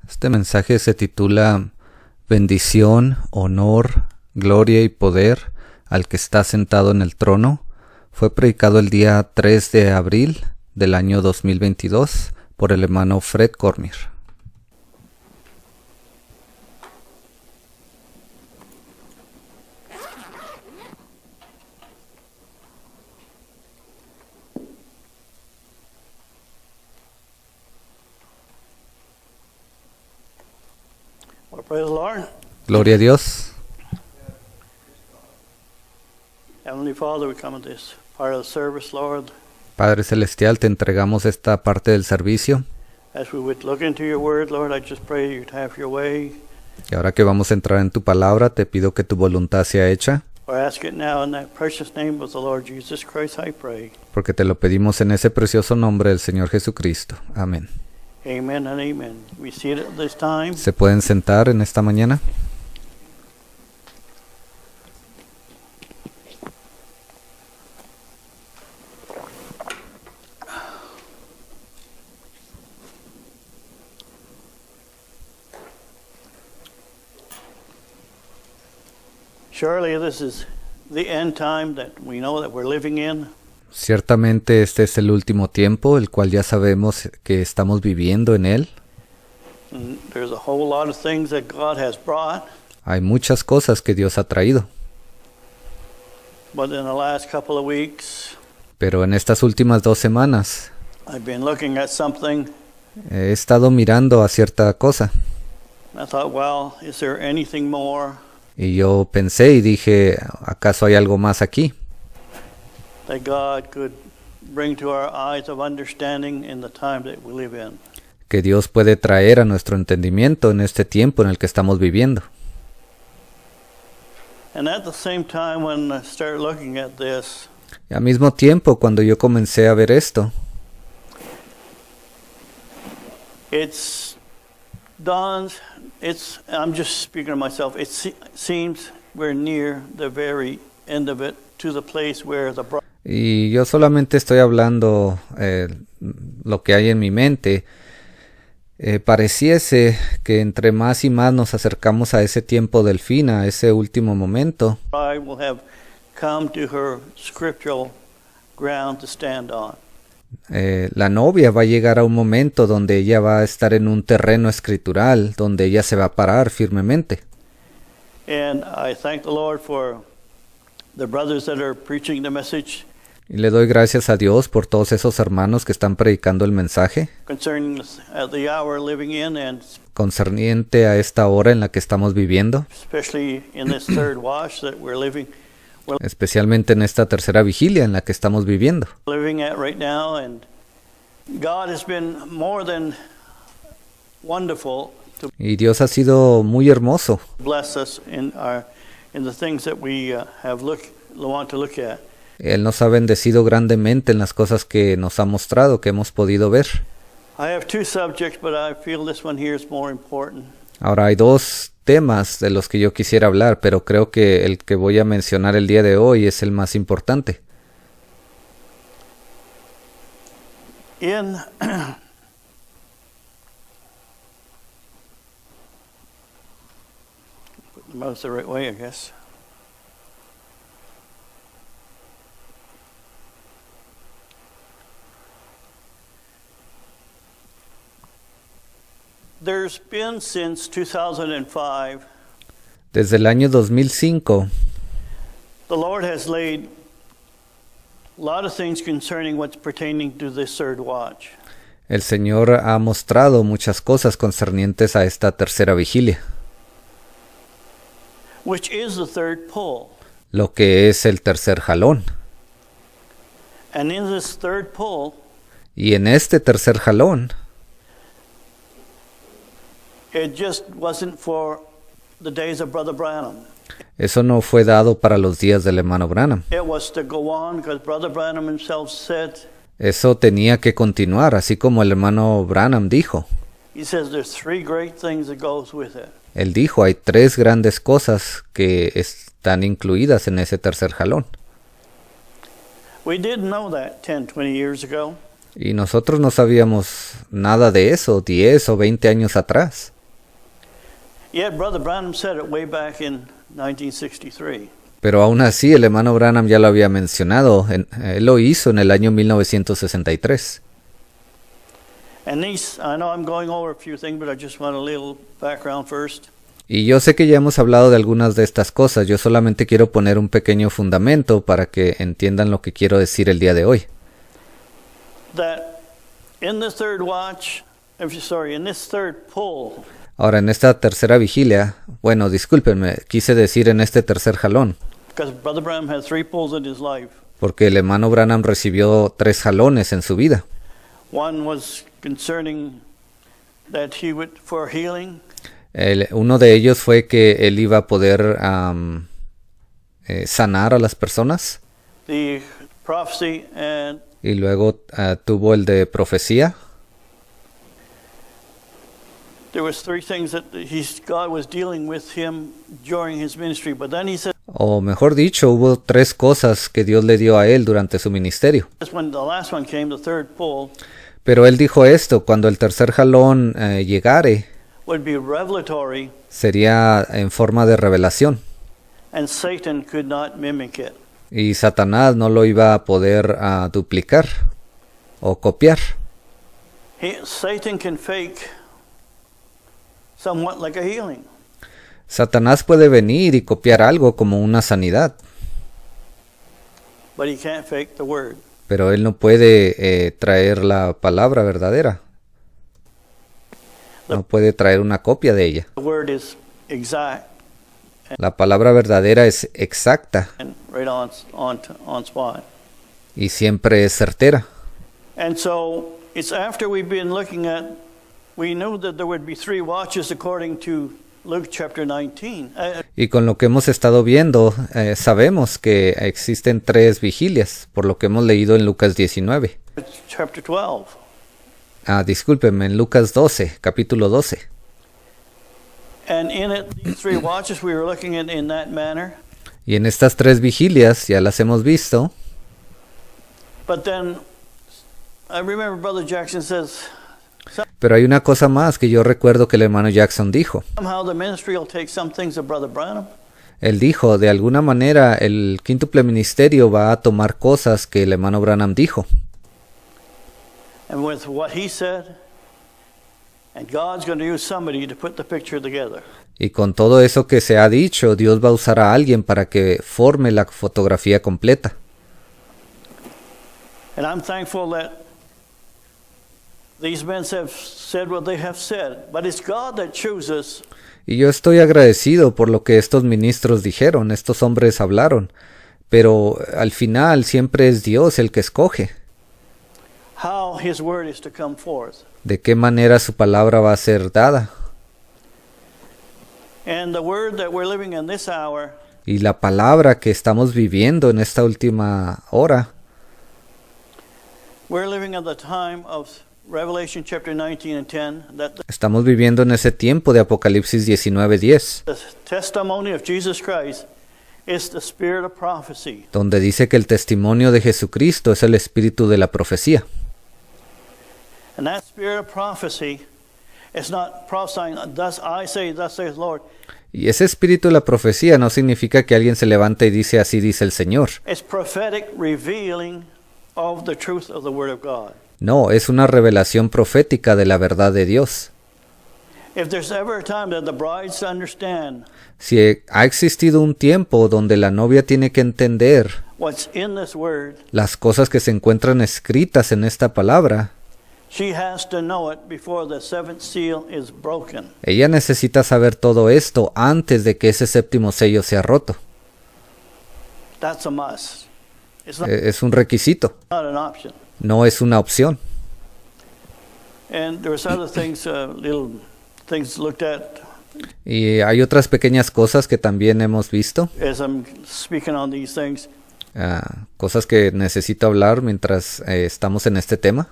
Este mensaje se titula Bendición, honor, gloria y poder al que está sentado en el trono. Fue predicado el día 3 de abril del año 2022 por el hermano Fred Cormier. Well, praise the Lord. Gloria a Dios. Heavenly Father, we come at this part of the service, Lord, Padre Celestial, te entregamos esta parte del servicio. as we would look into your word, Lord. I just pray you'd have your way. Y ahora que vamos a entrar en tu palabra, te pido que tu voluntad sea hecha, I ask it now in that precious name of the Lord Jesus Christ, I pray. porque te lo pedimos en ese precioso nombre del Señor Jesucristo. Amén. Amen and amen. We see it at this time. ¿Se pueden sentar en esta mañana? Surely this is the end time that we know that we're living in. Ciertamente este es el último tiempo, el cual ya sabemos que estamos viviendo en él. And there's a whole lot of things that God has brought, Hay muchas cosas que Dios ha traído, but in the last couple of weeks, pero en estas últimas 2 semanas I've been looking at something. he estado mirando a cierta cosa. And I thought, well, is there anything more Y yo pensé y dije, ¿acaso hay algo más aquí? that God could bring to our eyes of understanding in the time that we live in? Que Dios puede traer a nuestro entendimiento en este tiempo en el que estamos viviendo. And at the same time, when I started looking at this, Y al mismo tiempo, cuando yo comencé a ver esto, I'm just speaking of myself, seems we're near the very end of it, to the place where the bride y yo solamente estoy hablando lo que hay en mi mente, pareciese que entre más y más nos acercamos a ese tiempo del fin, a ese último momento, will have come to her scriptural ground to stand on. La novia va a llegar a un momento donde ella va a estar en un terreno escritural, donde ella se va a parar firmemente. And I thank the Lord for the brothers that are preaching the message Y le doy gracias a Dios por todos esos hermanos que están predicando el mensaje concerning the hour living in, and concerniente a esta hora en la que estamos viviendo, especially in this third watch that we're living especialmente en esta tercera vigilia en la que estamos viviendo. at right now. And God has been more than wonderful to Y Dios ha sido muy hermoso bless us in the things that we want to look at. Él nos ha bendecido grandemente en las cosas que nos ha mostrado, que hemos podido ver. I have 2 subjects, but I feel this one here is more important. Ahora hay 2 temas de los que yo quisiera hablar, pero creo que el que voy a mencionar el día de hoy es el más importante. In put the mouse the right way, I guess. There's been since 2005, Desde el año 2005, the Lord has laid a lot of things concerning what's pertaining to this third watch. el Señor ha mostrado muchas cosas concernientes a esta tercera vigilia, Which is the third pull. lo que es el tercer jalón. And in this third pull, Y en este tercer jalón, it just wasn't for the days of Brother Branham. eso no fue dado para los días del hermano Branham. It was to go on because Brother Branham himself said, Eso tenía que continuar, así como el hermano Branham dijo. he says there's 3 great things that goes with it. Él dijo, hay 3 grandes cosas que están incluidas en ese tercer jalón. We didn't know that 10, 20 years ago. Y nosotros no sabíamos nada de eso 10 o 20 años atrás. Yet Brother Branham said it way back in 1963. Pero aún así el hermano Branham ya lo había mencionado, él lo hizo en el año 1963. And these, I know I'm going over a few things, but I just want a little background first. Y yo sé que ya hemos hablado de algunas de estas cosas, yo solamente quiero poner un pequeño fundamento para que entiendan lo que quiero decir el día de hoy. That in this third watch, in this third pull, Ahora, en esta tercera vigilia, bueno, discúlpenme, quise decir en este tercer jalón, because Brother Branham had 3 pulls in his life. porque el hermano Branham recibió 3 jalones en su vida. One was concerning that he would, for healing. Uno de ellos fue que él iba a poder sanar a las personas. The prophecy, and Y luego tuvo el de profecía. there was 3 things that God was dealing with him during his ministry. But then he said, O mejor dicho, hubo 3 cosas que Dios le dio a él durante su ministerio. when the last one came, the third pull, Pero él dijo esto, cuando el tercer jalón llegare, would be revelatory, sería en forma de revelación. and Satan could not mimic it. Y Satanás no lo iba a poder duplicar o copiar. Satan can fake somewhat like a healing. Satanás puede venir y copiar algo como una sanidad, But he can't fake the word. pero él no puede traer la palabra verdadera. No puede traer una copia de ella. The word is exact La palabra verdadera es exacta and right on spot. y siempre es certera. And so it's after we've been looking at, we knew that there would be 3 watches according to Luke chapter 19. Y con lo que hemos estado viendo, sabemos que existen 3 vigilias, por lo que hemos leído en Lucas 19. Chapter 12. Discúlpenme, en Lucas 12, capítulo 12. And in it, these 3 watches we were looking at in that manner. Y en estas 3 vigilias ya las hemos visto. But then I remember Brother Jackson says, Pero hay una cosa más que yo recuerdo que el hermano Jackson dijo. somehow the ministry will take some things of Brother Branham. Él dijo, de alguna manera, el quíntuple ministerio va a tomar cosas que el hermano Branham dijo. And with what he said, and God's going to use somebody to put the picture together. Y con todo eso que se ha dicho, Dios va a usar a alguien para que forme la fotografía completa. And I'm thankful that these men have said what they have said, but it's God that chooses. Y yo estoy agradecido por lo que estos ministros dijeron, estos hombres hablaron, pero al final siempre es Dios el que escoge How his word is to come forth. de qué manera su palabra va a ser dada. And the word that we're living in this hour, Y la palabra que estamos viviendo en esta última hora, we're living at the time of Revelation chapter 19 and 10, that estamos viviendo en ese tiempo de Apocalipsis 19:10, the testimony of Jesus Christ is the spirit of prophecy. donde dice que el testimonio de Jesucristo es el espíritu de la profecía. And that spirit of prophecy is not prophesying, thus I say, thus saith the Lord. Y ese espíritu de la profecía no significa que alguien se levanta y dice así dice el Señor. It's prophetic revealing of the truth of the word of God. No, es una revelación profética de la verdad de Dios. If there's ever a time that the brides understand Si ha existido un tiempo donde la novia tiene que entender what's in this word, las cosas que se encuentran escritas en esta palabra, she has to know it before the 7th seal is broken. ella necesita saber todo esto antes de que ese 7º sello sea roto. That's a must. It's not Es un requisito, an option. no es una opción. And there was other things, little things looked at Y hay otras pequeñas cosas que también hemos visto, as I'm speaking on these things. cosas que necesito hablar mientras estamos en este tema.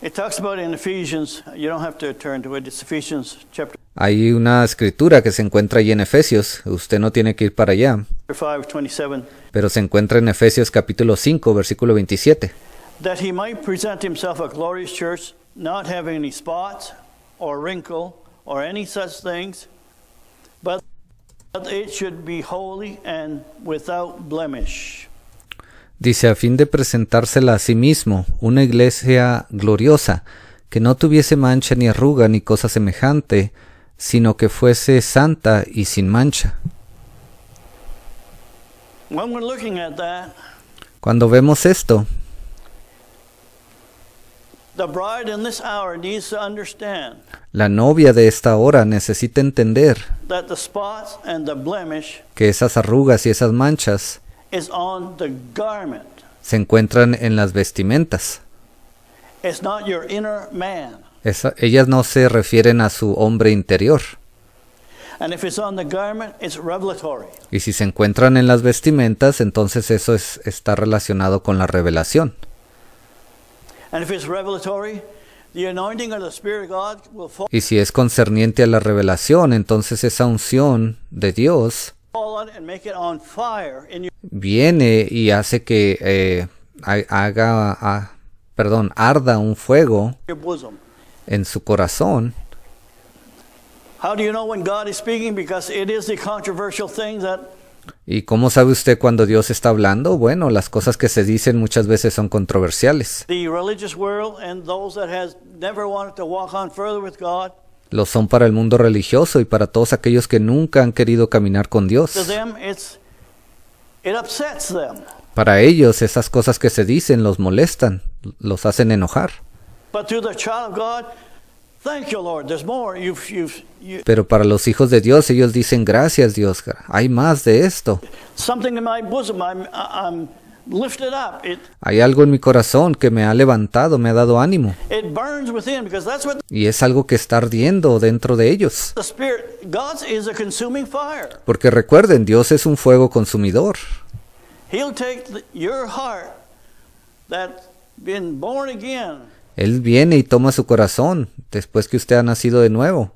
It talks about in Ephesians, you don't have to turn to it, it's Ephesians chapter Hay una escritura que se encuentra ahí en Efesios, usted no tiene que ir para allá, 5:27, pero se encuentra en Efesios capítulo 5, versículo 27. that he might present himself a glorious church, not having any spots or wrinkle or any such things, but it should be holy and without blemish. Dice, a fin de presentársela a sí mismo, una iglesia gloriosa, que no tuviese mancha ni arruga ni cosa semejante, sino que fuese santa y sin mancha. When we're looking at that, Cuando vemos esto, the bride in this hour needs to understand la novia de esta hora necesita entender that the spots and the blemish que esas arrugas y esas manchas is on the garment. se encuentran en las vestimentas. It's not your inner man. Ellas no se refieren a su hombre interior. And if it's on the garment, it's revelatory. Y si se encuentran en las vestimentas, entonces eso está relacionado con la revelación. And if it's revelatory, the anointing of the Spirit of God will fall Y si es concerniente a la revelación, entonces esa unción de Dios on it and make it on fire in viene y hace que arda un fuego your bosom. en su corazón. How do you know when God is speaking? Because it is the controversial things that ¿Y cómo sabe usted cuando Dios está hablando? Bueno, las cosas que se dicen muchas veces son controversiales. the religious world and those that has never wanted to walk on further with God, Lo son para el mundo religioso y para todos aquellos que nunca han querido caminar con to Dios. them it upsets them. Para ellos esas cosas que se dicen los molestan, los hacen enojar. But to the child of God, thank you, Lord. There's more. You Pero para los hijos de Dios ellos dicen gracias Dios, hay más de esto. something in my bosom. I'm lifted up. Hay algo en mi corazón que me ha levantado, me ha dado ánimo. It burns within because that's what Y es algo que está ardiendo dentro de ellos. the Spirit. God is a consuming fire. Porque recuerden, Dios es un fuego consumidor. He'll take your heart that's been born again, Él viene y toma su corazón después que usted ha nacido de nuevo.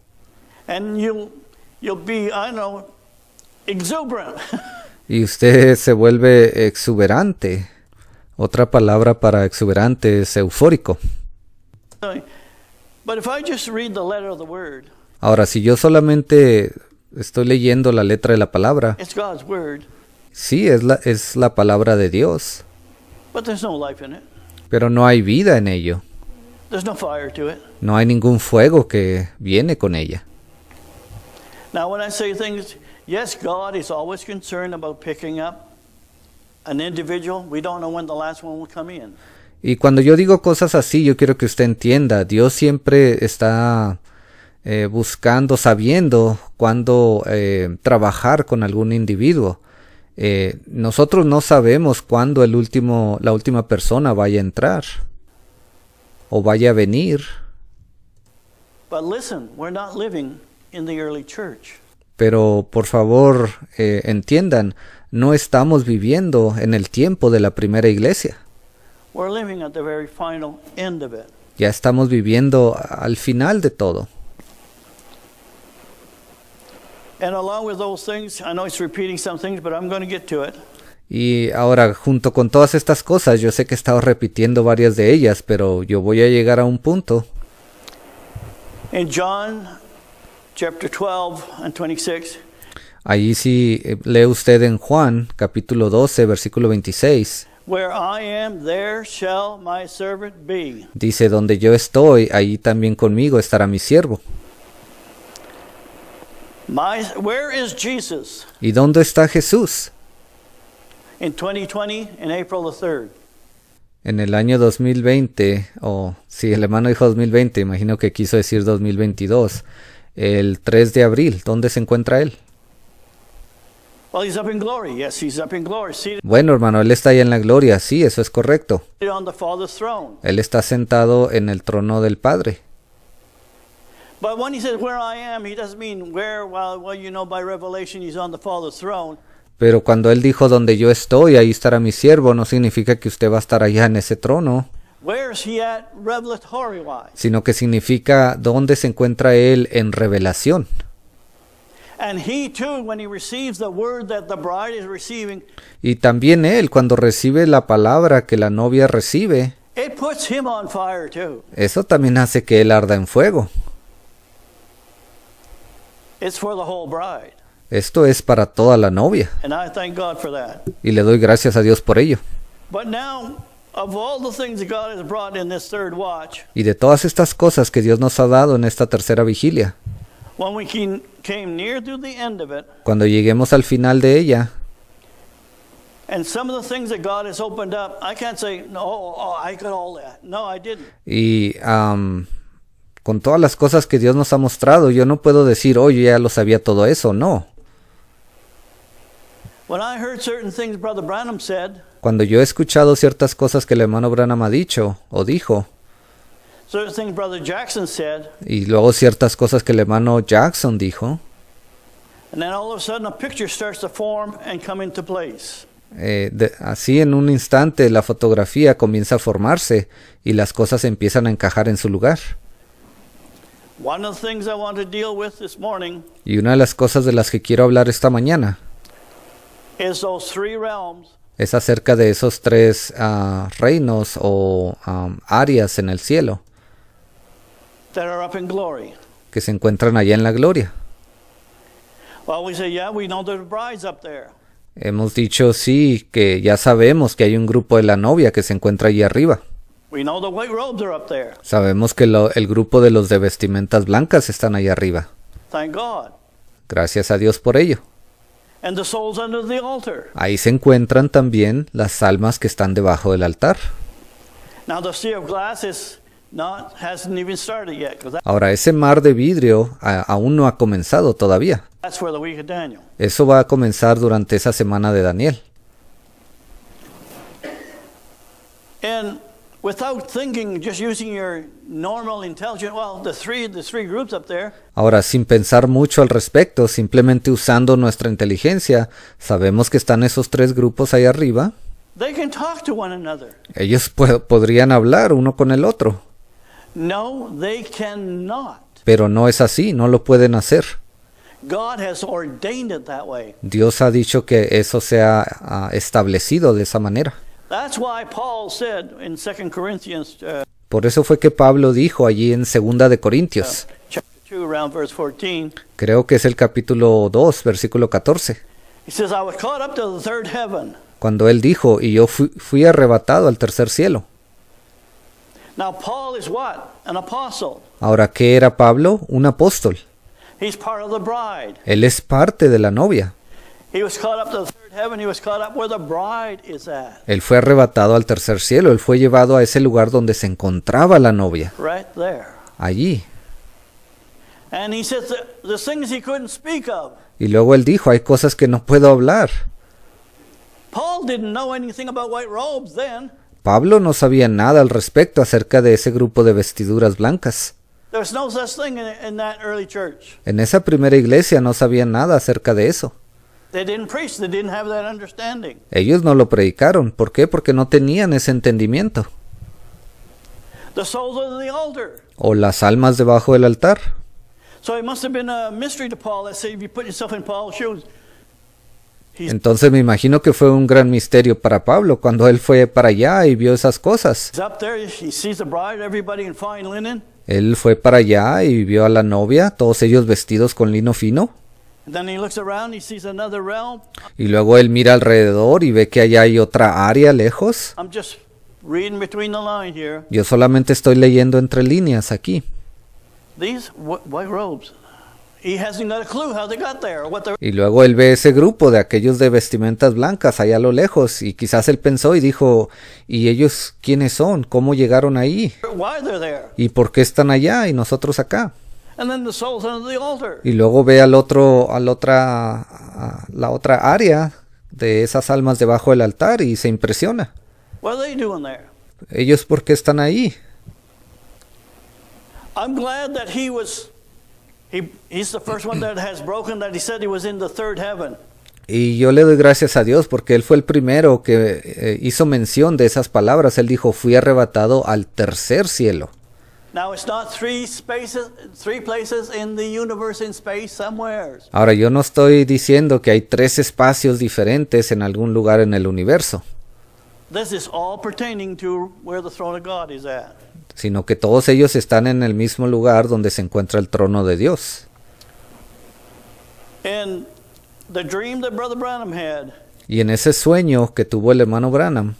and you'll be, I know, exuberant. Y usted se vuelve exuberante. Otra palabra para exuberante es eufórico. But if I just read the letter of the word, Ahora, si yo solamente estoy leyendo la letra de la palabra, it's God's word, sí, es la palabra de Dios, but there's no life in it. pero no hay vida en ello. There's no fire to it. No hay ningún fuego que viene con ella. Now, when I say things, yes, God is always concerned about picking up an individual. We don't know when the last one will come in. Y cuando yo digo cosas así, yo quiero que usted entienda, Dios siempre está buscando, sabiendo cuándo trabajar con algún individuo. Nosotros no sabemos cuándo la última persona vaya a entrar o vaya a venir. But listen, we're not living in the early church. Pero por favor entiendan, no estamos viviendo en el tiempo de la primera iglesia. We're living at the very final end of it. Ya estamos viviendo al final de todo. And along with those things, I know it's repeating some things, but I'm going to get to it. Y ahora, junto con todas estas cosas, yo sé que he estado repitiendo varias de ellas, pero yo voy a llegar a un punto. In John chapter 12 and 26, Allí sí lee usted en Juan, capítulo 12, versículo 26. where I am, there shall my servant be. Dice, donde yo estoy, ahí también conmigo estará mi siervo. Where is Jesus? ¿Y dónde está Jesús? In 2020, in April the 3rd. En el año 2020, si el hermano dijo 2020, imagino que quiso decir 2022, el 3 de abril, ¿dónde se encuentra él? Well, he's up in glory. Yes, he's up in glory. Seated Bueno, hermano, él está ahí en la gloria, sí, eso es correcto. on the Father's throne. Él está sentado en el trono del Padre. But when he says where I am, he doesn't mean where, well, you know, by revelation he's on the Father's throne. Pero cuando él dijo donde yo estoy, ahí estará mi siervo, no significa que usted va a estar allá en ese trono, Where is he at revelatory wise? sino que significa dónde se encuentra él en revelación. And he too, when he receives the word that the bride is receiving, Y también él, cuando recibe la palabra que la novia recibe, it puts him on fire too. eso también hace que él arda en fuego. It's for the whole bride. Esto es para toda la novia, And I thank God for that. y le doy gracias a Dios por ello. But now, of all the things that God has brought in this third watch, Y de todas estas cosas que Dios nos ha dado en esta tercera vigilia, when we came near to the end of it, cuando lleguemos al final de ella, and some of the things that God has opened up, I can't say, no, I got all that. No, I didn't. y con todas las cosas que Dios nos ha mostrado, yo no puedo decir, oh, yo ya lo sabía todo eso, no. When I heard certain things Brother Branham said, Cuando yo he escuchado ciertas cosas que el hermano Branham ha dicho o dijo, certain things Brother Jackson said, y luego ciertas cosas que el hermano Jackson dijo, and then all of a sudden a picture starts to form and come into place. así en un instante la fotografía comienza a formarse y las cosas empiezan a encajar en su lugar. One of the things I want to deal with this morning Y una de las cosas de las que quiero hablar esta mañana is those three realms es acerca de esos tres reinos o áreas en el cielo that are up in glory. que se encuentran allá en la gloria. Well, we say, yeah, we know there's brides up there. Hemos dicho sí, que ya sabemos que hay un grupo de la novia que se encuentra allí arriba. We know the white robes are up there. Sabemos que el grupo de los de vestimentas blancas están allá arriba. Thank God. Gracias a Dios por ello. And the souls under the altar. Ahí se encuentran también las almas que están debajo del altar. Now the sea of glass hasn't even started yet, because Ahora, ese mar de vidrio aún no ha comenzado todavía. that's for the week of Daniel. Eso va a comenzar durante esa semana de Daniel. And without thinking, just using your normal intelligence, well, the three groups up there, Ahora, sin pensar mucho al respecto, simplemente usando nuestra inteligencia, sabemos que están esos tres grupos ahí arriba. they can talk to one another. Ellos podrían hablar uno con el otro, No, they cannot. pero no es así, no lo pueden hacer. God has ordained it that way. Dios ha dicho que eso sea establecido de esa manera. That's why Paul said in 2 Corinthians Por eso fue que Pablo dijo allí en 2 de Corintios, chapter 2, around verse 14, creo que es el capítulo 2, versículo 14, he says, I was caught up to the third heaven. cuando él dijo, y yo fui arrebatado al tercer cielo. Now Paul is what? An apostle. Ahora, ¿qué era Pablo? Un apóstol. He's part of the bride. Él es parte de la novia. He was caught up to the third heaven. He was caught up where the bride is at. Él fue arrebatado al tercer cielo. Él fue llevado a ese lugar donde se encontraba la novia. Right there. Allí. And he says the things he couldn't speak of. Y luego él dijo, hay cosas que no puedo hablar. Paul didn't know anything about white robes then. Pablo no sabía nada al respecto acerca de ese grupo de vestiduras blancas. There was no such thing in that early church. En esa primera iglesia no sabían nada acerca de eso. They didn't preach. They didn't have that understanding. Ellos no lo predicaron. ¿Por qué? Porque no tenían ese entendimiento. The souls of the altar. O las almas debajo del altar. So it must have been a mystery to Paul. Let's say if you put yourself in Paul's shoes. Entonces me imagino que fue un gran misterio para Pablo cuando él fue para allá y vio esas cosas. He's up there. He sees the bride, everybody in fine linen. Él fue para allá y vio a la novia, todos ellos vestidos con lino fino. And then he looks around. He sees another realm. Y luego él mira alrededor y ve que allá hay otra área lejos. I'm just reading between the lines here. Yo solamente estoy leyendo entre líneas aquí. These white robes. He hasn't got a clue how they got there or what they're. Y luego él ve ese grupo de aquellos de vestimentas blancas allá a lo lejos y quizás él pensó y dijo, ¿y ellos quiénes son? ¿Cómo llegaron ahí? Why they're there. ¿Y por qué están allá y nosotros acá? And then the souls under the altar. Y luego ve la otra área de esas almas debajo del altar y se impresiona. What are they doing there? ¿Ellos por qué están ahí? I'm glad that he's the first one that has broken that he said he was in the third heaven. Y yo le doy gracias a Dios porque él fue el primero que hizo mención de esas palabras. Él dijo, fui arrebatado al tercer cielo. Now it's not three places in the universe in space somewhere. Ahora, yo no estoy diciendo que hay tres espacios diferentes en algún lugar en el universo, This is all pertaining to where the throne of God is at. sino que todos ellos están en el mismo lugar donde se encuentra el trono de Dios. in the dream that Brother Branham had, Y en ese sueño que tuvo el hermano Branham,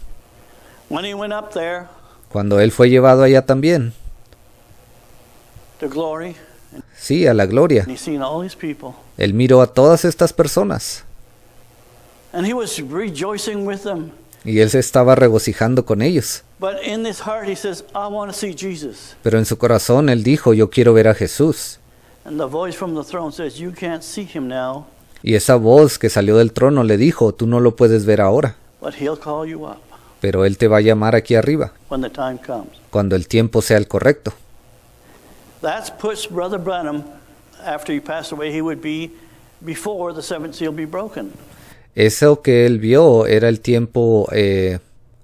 when he went up there cuando él fue llevado allá también, to glory, sí, a la gloria, and he seen all these people, él miró a todas estas personas and he was rejoicing with them. y él se estaba regocijando con ellos. But in his heart he says, I want to see Jesus. Pero en su corazón él dijo, yo quiero ver a Jesús. And the voice from the throne says, you can't see him now, Y esa voz que salió del trono le dijo, tú no lo puedes ver ahora, but he'll call you up pero él te va a llamar aquí arriba, when the time comes. cuando el tiempo sea el correcto. That puts Brother Branham, after he passed away, he would be before the seventh seal be broken. Eso que él vio era el tiempo,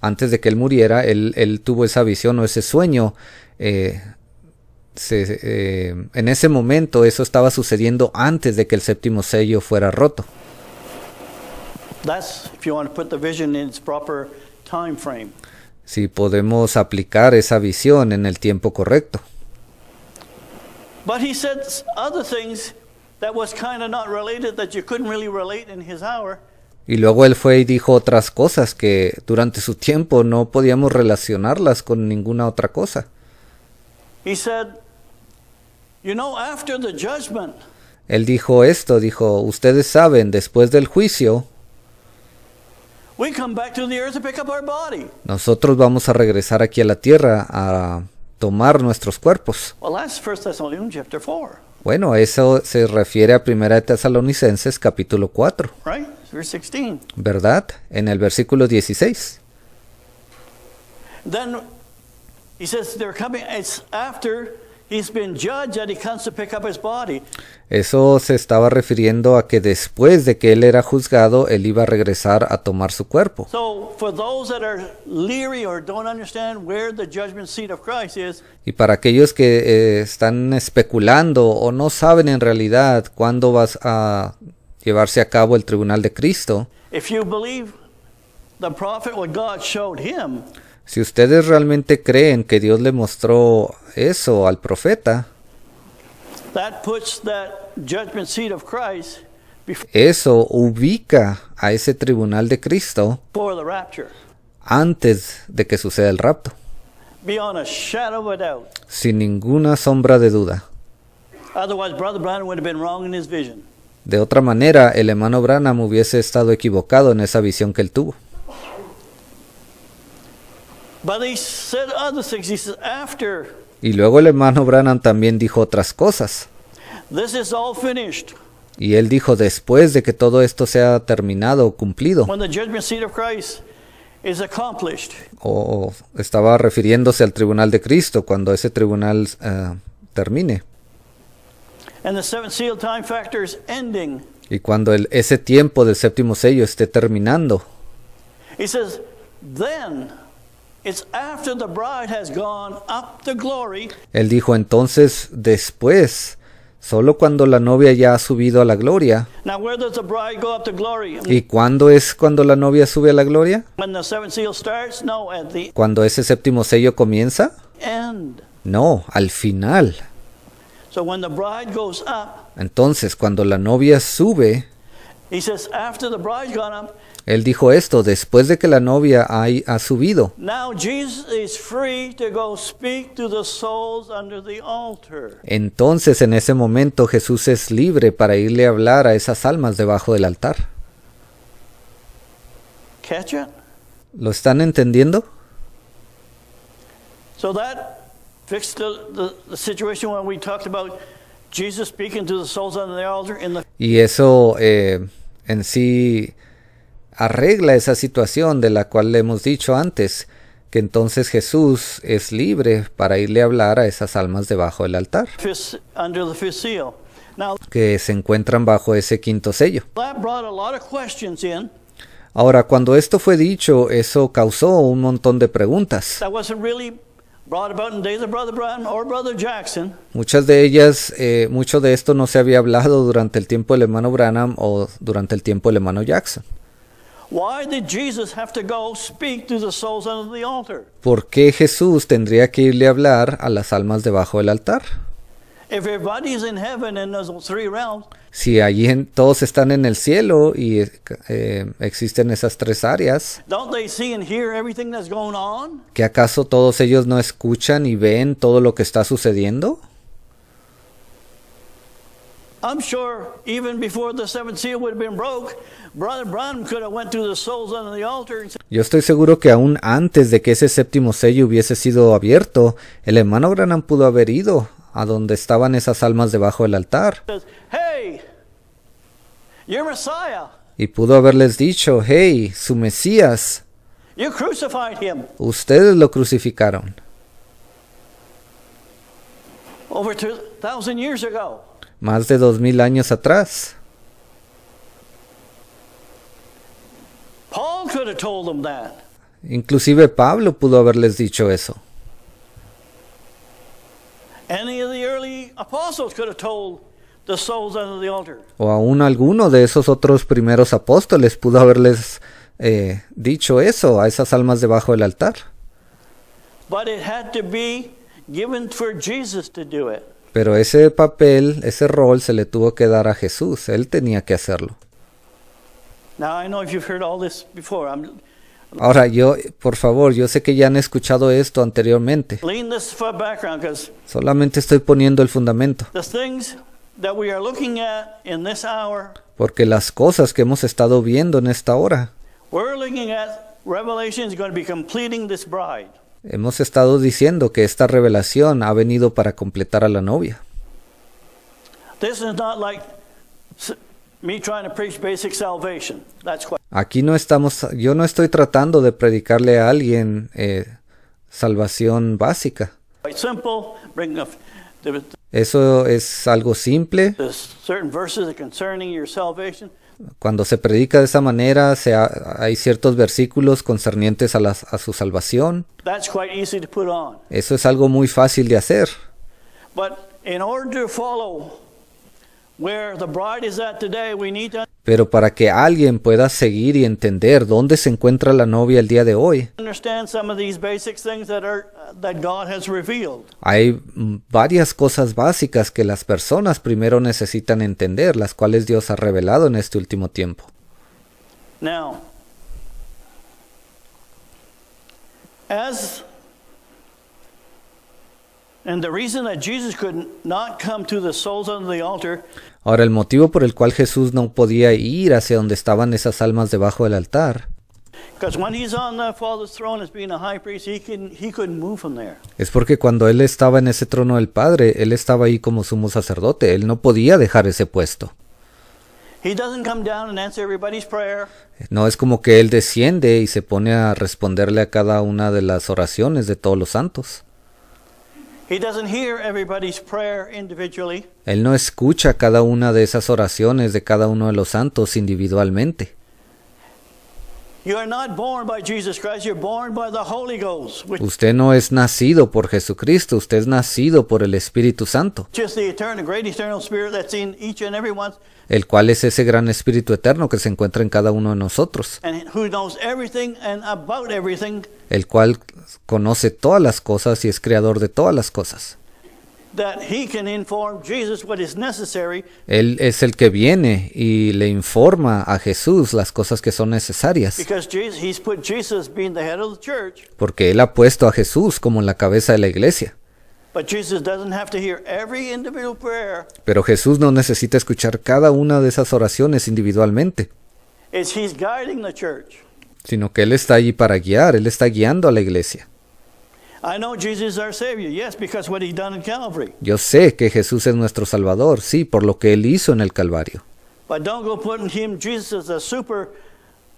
antes de que él muriera, él tuvo esa visión o ese sueño. En ese momento eso estaba sucediendo antes de que el séptimo sello fuera roto. That's if you want to put the vision in its proper time frame. Si podemos aplicar esa visión en el tiempo correcto. But he said other things that was kind of not related, that you couldn't really relate in his hour. Y luego él fue y dijo otras cosas que durante su tiempo no podíamos relacionarlas con ninguna otra cosa. He said, you know, after the judgment, Él dijo esto, dijo, ustedes saben, después del juicio, we come back to the earth to pick up our body. nosotros vamos a regresar aquí a la tierra a tomar nuestros cuerpos. Well, that's 1 Thessalonians chapter 4, Bueno, eso se refiere a 1 Tesalonicenses capítulo 4, right? Verse 16. ¿verdad? En el versículo 16. Then he says they're coming, it's after he's been judged that he comes to pick up his body. Eso se estaba refiriendo a que después de que él era juzgado, él iba a regresar a tomar su cuerpo. So for those that are leery or don't understand where the judgment seat of Christ is, Y para aquellos que están especulando o no saben en realidad cuándo vas a llevarse a cabo el tribunal de Cristo, if you believe the prophet what God showed him, si ustedes realmente creen que Dios le mostró eso al profeta, that puts that judgment seat of Christ eso ubica a ese tribunal de Cristo before the rapture, antes de que suceda el rapto, beyond a shadow of a doubt. sin ninguna sombra de duda. Otherwise, Brother Branham would have been wrong in his vision. De otra manera, el hermano Branham hubiese estado equivocado en esa visión que él tuvo. But he said other things. He says, after Y luego el hermano Branham también dijo otras cosas. this is all finished, Y él dijo, después de que todo esto sea terminado o cumplido, when the judgment seat of Christ is accomplished, o estaba refiriéndose al tribunal de Cristo, cuando ese tribunal termine, and the seventh seal time factor is ending, y cuando ese tiempo del séptimo sello esté terminando, he says, then it's after the bride has gone up to glory, él dijo, entonces después, solo cuando la novia ya ha subido a la gloria. now where does the bride go up to glory? ¿Y cuándo es cuando la novia sube a la gloria? When the seventh seal starts? No, at the ¿Cuando ese séptimo sello comienza? end. No, al final. So when the bride goes up, Entonces, cuando la novia sube, he says, after the bride's gone up, él dijo esto, después de que la novia ha subido. now Jesus is free to go speak to the souls under the altar. Entonces, en ese momento, Jesús es libre para irle a hablar a esas almas debajo del altar. Catch it? ¿Lo están entendiendo? So that fixed the situation when we talked about Jesus speaking to the souls under the altar in the Y eso en sí arregla esa situación de la cual le hemos dicho antes, que entonces Jesús es libre para irle a hablar a esas almas debajo del altar, under the fifth seal. Now que se encuentran bajo ese quinto sello. that brought a lot of questions in. Ahora, cuando esto fue dicho, eso causó un montón de preguntas. That wasn't really brought about in the days of Brother Branham or Brother Jackson. Muchas de ellas, mucho de esto no se había hablado durante el tiempo del hermano Branham o durante el tiempo del hermano Jackson. Why did Jesus have to go speak to the souls under the altar? ¿Por qué Jesús tendría que irle a hablar a las almas debajo del altar? If everybody's in heaven in those three realms, Si allí todos están en el cielo y existen esas tres áreas, don't they see and hear everything that's going on? ¿que acaso todos ellos no escuchan y ven todo lo que está sucediendo? I'm sure even before the seventh seal would have been broke, Brother Branham could have went to the souls under the altar and said, Yo estoy seguro que aún antes de que ese séptimo sello hubiese sido abierto, el hermano Branham pudo haber ido a donde estaban esas almas debajo del altar hey, your Messiah, y pudo haberles dicho: hey, su Mesías, you crucified him ustedes lo crucificaron over 2,000 years ago. más de 2000 años atrás. Paul could have told them that. Inclusive Pablo pudo haberles dicho eso. Any of the early apostles could have told the souls under the altar. O aún alguno de esos otros primeros apóstoles pudo haberles dicho eso a esas almas debajo del altar. But it had to be given for Jesus to do it. Pero ese papel, ese rol se le tuvo que dar a Jesús. Él tenía que hacerlo. Now I know if you've heard all this before. I'm Ahora, por favor, yo sé que ya han escuchado esto anteriormente. laying this for background because Solamente estoy poniendo el fundamento. the things that we are looking at in this hour, Porque las cosas que hemos estado viendo en esta hora, we're looking at Revelation is going to be completing this bride. hemos estado diciendo que esta revelación ha venido para completar a la novia. This is not like me trying to preach basic salvation. That's quite Aquí yo no estoy tratando de predicarle a alguien salvación básica. simple. Bring up Eso es algo simple. the certain verses concerning your salvation. Cuando se predica de esa manera, hay ciertos versículos concernientes a su salvación. That's quite easy to put on. Eso es algo muy fácil de hacer. But in order to follow where the bride is at today, we need to Pero para que alguien pueda seguir y entender dónde se encuentra la novia el día de hoy, understand some of these basic things that God has revealed. hay varias cosas básicas que las personas primero necesitan entender, las cuales Dios ha revelado en este último tiempo. Now, and the reason that Jesus could not come to the souls under the altar Ahora, el motivo por el cual Jesús no podía ir hacia donde estaban esas almas debajo del altar because when he's on the Father's throne as being a high priest, he couldn't move from there. es porque cuando Él estaba en ese trono del Padre, Él estaba ahí como sumo sacerdote. Él no podía dejar ese puesto. He doesn't come down and answer everybody's prayer. No es como que Él desciende y se pone a responderle a cada una de las oraciones de todos los santos. He doesn't hear everybody's prayer individually. Él no escucha cada una de esas oraciones de cada uno de los santos individualmente. You are not born by Jesus Christ, you're born by the Holy Ghost, which Usted no es nacido por Jesucristo, usted es nacido por el Espíritu Santo, is the great eternal spirit that's in each and every one, el cual es ese gran Espíritu eterno que se encuentra en cada uno de nosotros, and who knows everything and about everything, el cual conoce todas las cosas y es creador de todas las cosas. that he can inform Jesus what is necessary Él es el que viene y le informa a Jesús las cosas que son necesarias, because he's put Jesus being the head of the church, porque Él ha puesto a Jesús como la cabeza de la iglesia. but Jesus doesn't have to hear every individual prayer. Pero Jesús no necesita escuchar cada una de esas oraciones individualmente, He's guiding the church. sino que Él está allí para guiar, Él está guiando a la iglesia. I know Jesus is our Savior, yes, because what he done in Calvary. Yo sé que Jesús es nuestro Salvador, sí, por lo que Él hizo en el Calvario. But don't go putting Jesus as a super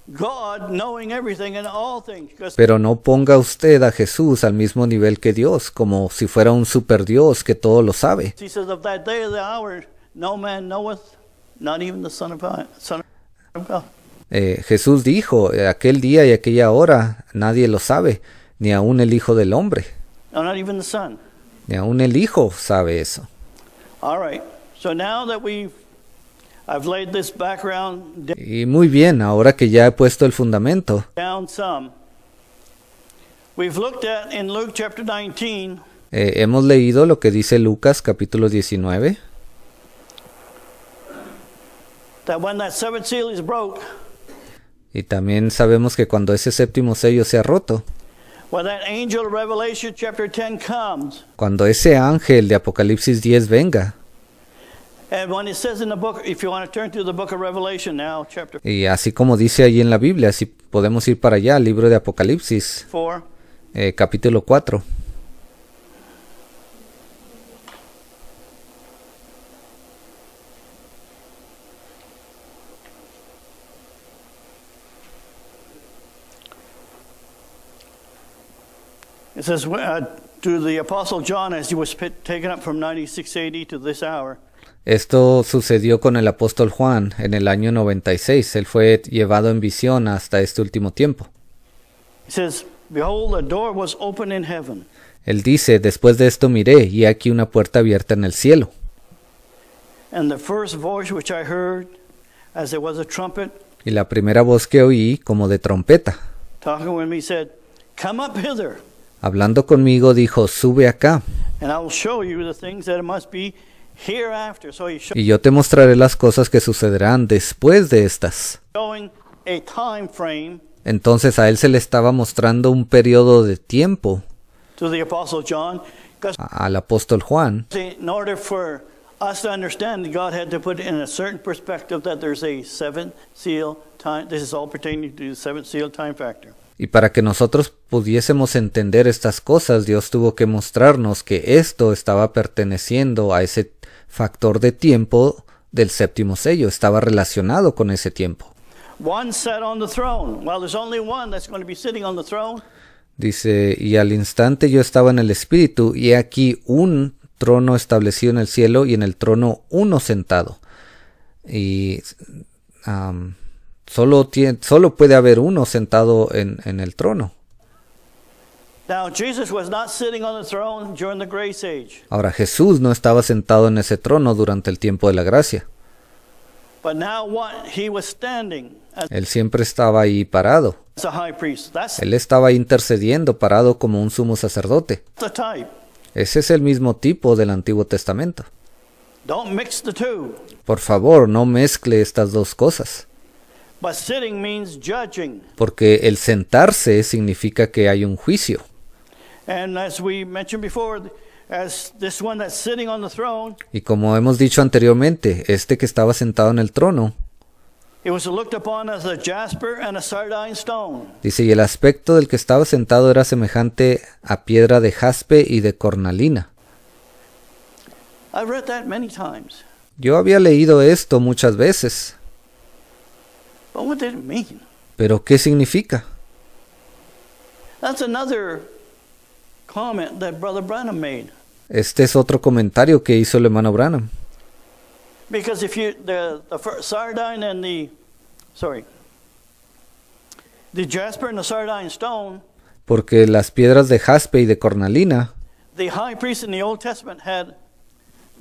God, knowing everything and all things. Because Pero no ponga usted a Jesús al mismo nivel que Dios, como si fuera un super Dios que todo lo sabe. he says, of that day of the hour, no man knoweth, not even the Son of God. Jesús dijo, aquel día y aquella hora nadie lo sabe, ni aun el Hijo del Hombre, No, not even the Son. ni aun el Hijo sabe eso. All right. So now that I've laid this background Y muy bien, ahora que ya he puesto el fundamento, down some, we've looked at in Luke chapter 19, Hemos leído lo que dice Lucas capítulo 19, that when that seventh seal is broke, y también sabemos que cuando ese séptimo sello sea roto, when that angel of Revelation chapter 10 comes, cuando ese ángel de Apocalipsis 10 venga, and when it says in the book, if you want to turn to the book of Revelation now, chapter y así como dice allí en la Biblia, si podemos ir para allá al libro de Apocalipsis, 4, capítulo 4. it says, to the Apostle John as he was taken up from 96 AD to this hour, Esto sucedió con el apóstol Juan en el año 96. Él fue llevado en visión hasta este último tiempo. it says, behold, a door was open in heaven, Él dice, después de esto miré, y aquí una puerta abierta en el cielo. and the first voice which I heard, as there was a trumpet, Y la primera voz que oí, como de trompeta, talking with me, said, come up hither, hablando conmigo, dijo, sube acá, and I will show you the things that must be hereafter. So he's y yo te mostraré las cosas que sucederán después de estas. showing a time frame Entonces a él se le estaba mostrando un periodo de tiempo to the Apostle John, because al apóstol Juan, in order for us to understand, God had to put it in a certain perspective that there's a seven seal time. This is all pertaining to the seventh seal time factor. y para que nosotros pudiésemos entender estas cosas, Dios tuvo que mostrarnos que esto estaba perteneciendo a ese factor de tiempo del séptimo sello, estaba relacionado con ese tiempo. One sat on the throne. Well, there's only one that's going to be sitting on the throne. Dice, y al instante yo estaba en el espíritu, y he aquí un trono establecido en el cielo, y en el trono uno sentado. Y solo puede haber uno sentado en el trono. Now, Jesus was not sitting on the throne during the grace age, Ahora Jesús no estaba sentado en ese trono durante el tiempo de la gracia. but now he was standing Él siempre estaba ahí parado. as a high priest. That's Él estaba intercediendo, parado como un sumo sacerdote. the type. Ese es el mismo tipo del Antiguo Testamento. Don't mix the two. Por favor, no mezcle estas dos cosas, But sitting means judging. porque el sentarse significa que hay un juicio. And as we mentioned before, as this one that's sitting on the throne, Y como hemos dicho anteriormente, este que estaba sentado en el trono, it was looked upon as a jasper and a sardine stone. dice, y el aspecto del que estaba sentado era semejante a piedra de jaspe y de cornalina. I've read that many times. Yo había leído esto muchas veces, But what did it mean? pero ¿qué significa? That's another comment that Brother Branham made. Este es otro comentario que hizo el hermano Branham. Because if you, the sardine and the jasper and the sardine stone, Porque las piedras de jaspe y de cornalina, the high priest in the Old Testament had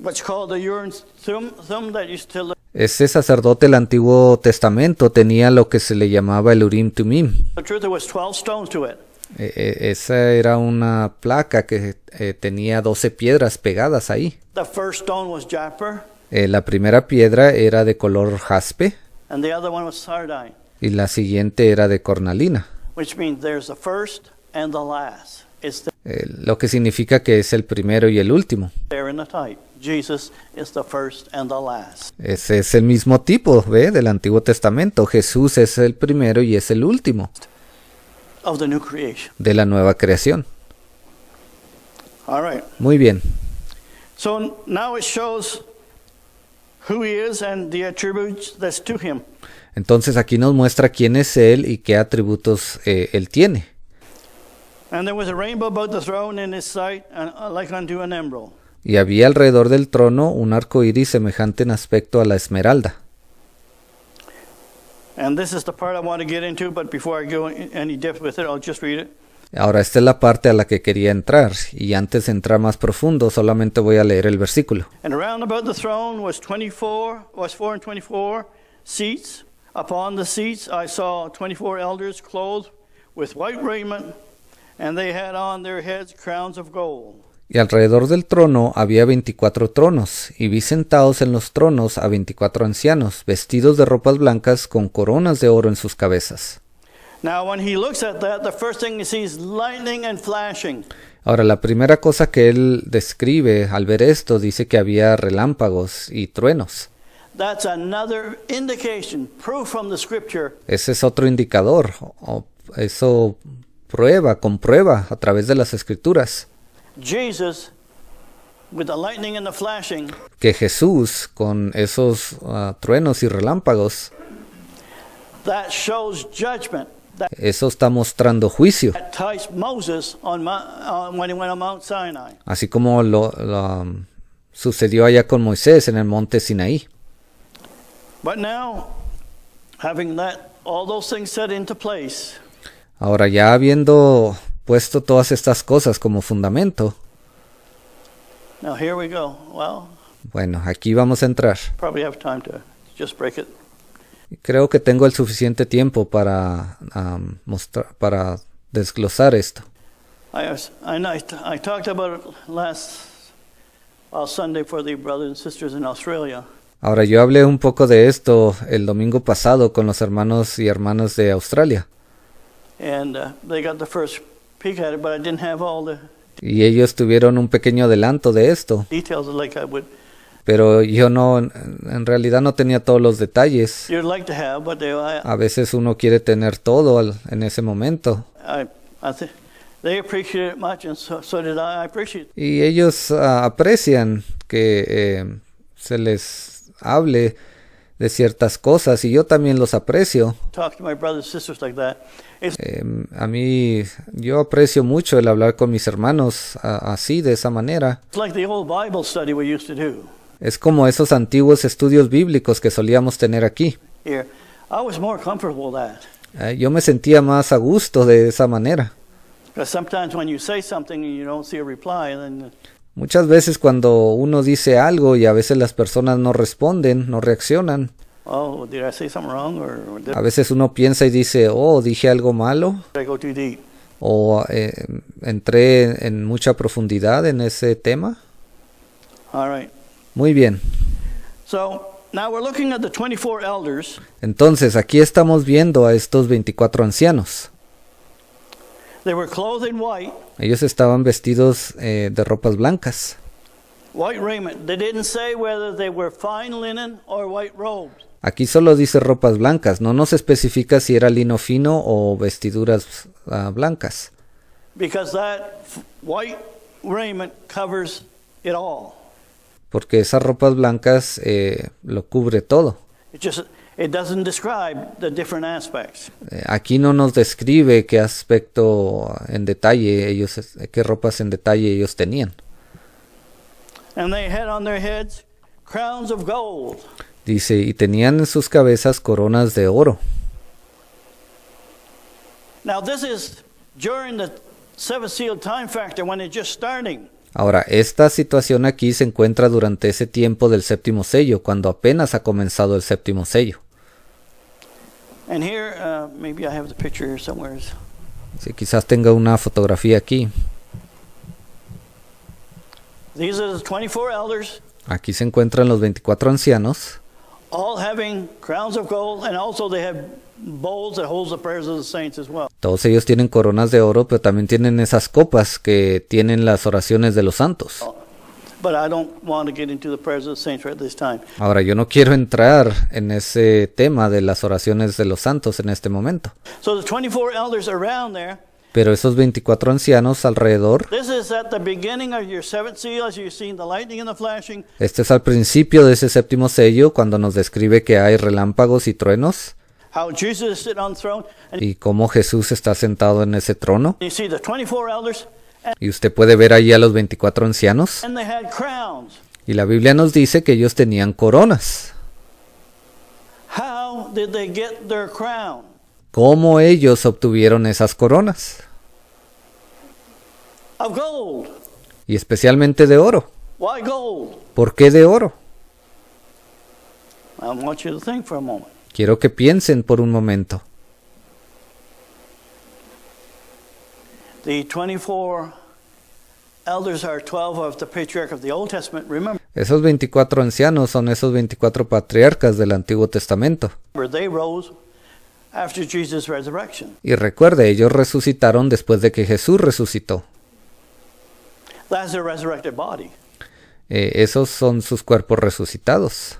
what's called the Urim Thummim that used to ese sacerdote del Antiguo Testamento tenía lo que se le llamaba el Urim Tumim. the truth there was 12 stones to it. Esa era una placa que tenía 12 piedras pegadas ahí. The first stone was jasper La primera piedra era de color jaspe and the other one was sardine, y la siguiente era de cornalina, which means there's the first and the last. It's lo que significa que es el primero y el último. there in the type. Jesus is the first and the last. Ese es el mismo tipo, ¿ve? Del Antiguo Testamento. Jesús es el primero y es el último Of the new creation. de la nueva creación. All right. Muy bien. So now it shows who he is and the attributes that's to him. Entonces aquí nos muestra quién es Él y qué atributos Él tiene. And there was a rainbow about the throne in his sight, like unto an emerald. Y había alrededor del trono un arco iris semejante en aspecto a la esmeralda. And this is the part I want to get into, but before I go any depth with it, I'll just read it. Ahora esta es la parte a la que quería entrar, y antes de entrar más profundo solamente voy a leer el versículo. And around about the throne was 4 and 24 seats. Upon the seats I saw 24 elders clothed with white raiment, and they had on their heads crowns of gold. Y alrededor del trono había 24 tronos, y vi sentados en los tronos a 24 ancianos, vestidos de ropas blancas con coronas de oro en sus cabezas. Now, when he looks at that, the first thing he sees is lightning and flashing. Ahora, la primera cosa que él describe al ver esto, dice que había relámpagos y truenos. That's another indication, proof from the scripture. Ese es otro indicador, eso comprueba a través de las escrituras, Jesus, with the lightning and the flashing, que Jesús, con esos truenos y relámpagos, that shows judgment. eso está mostrando juicio, That enticed Moses when he went on Mount Sinai. así como lo sucedió allá con Moisés en el monte Sinaí. But now, having all those things set into place, Ahora, ya habiendo puesto todas estas cosas como fundamento, now here we go. Well, bueno, aquí vamos a entrar. probably have time to just break it. Creo que tengo el suficiente tiempo para para desglosar esto. I talked about it last Sunday for the brothers and sisters in Australia. Ahora, yo hablé un poco de esto el domingo pasado con los hermanos y hermanas de Australia. And they got the first peek at it, but I didn't have all the Y ellos tuvieron un pequeño adelanto de esto. details like I would. Pero yo no, en realidad no tenía todos los detalles. You'd like to have, but A veces uno quiere tener todo en ese momento. they appreciate it much, and so did I. I appreciate it. Y ellos aprecian que se les hable de ciertas cosas, y yo también los aprecio. Talk to my brothers and sisters like that. A mí, yo aprecio mucho el hablar con mis hermanos así, de esa manera. It's like the old Bible study we used to do. Es como esos antiguos estudios bíblicos que solíamos tener aquí. Here, I was more comfortable with that. Yo me sentía más a gusto de esa manera. Because sometimes when you say something and you don't see a reply, then Muchas veces cuando uno dice algo y a veces las personas no responden, no reaccionan, oh, did I say something wrong, or did a veces uno piensa y dice, oh, dije algo malo, I go too deep? o entré en mucha profundidad en ese tema. All right. Muy bien. So now we're looking at the 24 elders. Entonces, aquí estamos viendo a estos 24 ancianos. They were clothed in white, Ellos estaban vestidos de ropas blancas. white raiment. They didn't say whether they were fine linen or white robes. Aquí solo dice ropas blancas, no nos especifica si era lino fino o vestiduras blancas. Because that white raiment covers it all. Porque esas ropas blancas lo cubre todo. It doesn't describe the different aspects. Aquí no nos describe qué aspecto en detalle qué ropas en detalle ellos tenían. And they had on their heads crowns of gold. Dice, y tenían en sus cabezas coronas de oro. Now this is during the seventh seal time factor, when it's just starting. Ahora, esta situación aquí se encuentra durante ese tiempo del séptimo sello, cuando apenas ha comenzado el séptimo sello. And here, maybe I have the picture here somewhere. Sí, quizás tenga una fotografía aquí. These are the 24 elders, Aquí se encuentran los 24 ancianos, all having crowns of gold, and also they have bowls that holds the prayers of the saints as well. todos ellos tienen coronas de oro, pero también tienen esas copas que tienen las oraciones de los santos. But I don't want to get into the prayers of the saints right at this time. Ahora, yo no quiero entrar en ese tema de las oraciones de los santos en este momento. So the 24 elders around there, Pero esos 24 ancianos alrededor, this is at the beginning of your seventh seal, as you've seen the lightning and the flashing. este es al principio de ese séptimo sello, cuando nos describe que hay relámpagos y truenos, How Jesus is sitting on the throne, and y cómo Jesús está sentado en ese trono. you see the 24 elders, Y usted puede ver ahí a los 24 ancianos, and they had crowns. y la Biblia nos dice que ellos tenían coronas. How did they get their crown? ¿Cómo ellos obtuvieron esas coronas? Of gold. Y especialmente de oro. Why gold? ¿Por qué de oro? I want you to think for a moment. Quiero que piensen por un momento. The 24 elders are 12 of the patriarch of the Old Testament. Remember, Esos 24 ancianos son esos 24 patriarcas del Antiguo Testamento. they rose after Jesus' resurrection. Y recuerde, ellos resucitaron después de que Jesús resucitó. That's their resurrected body. Esos son sus cuerpos resucitados.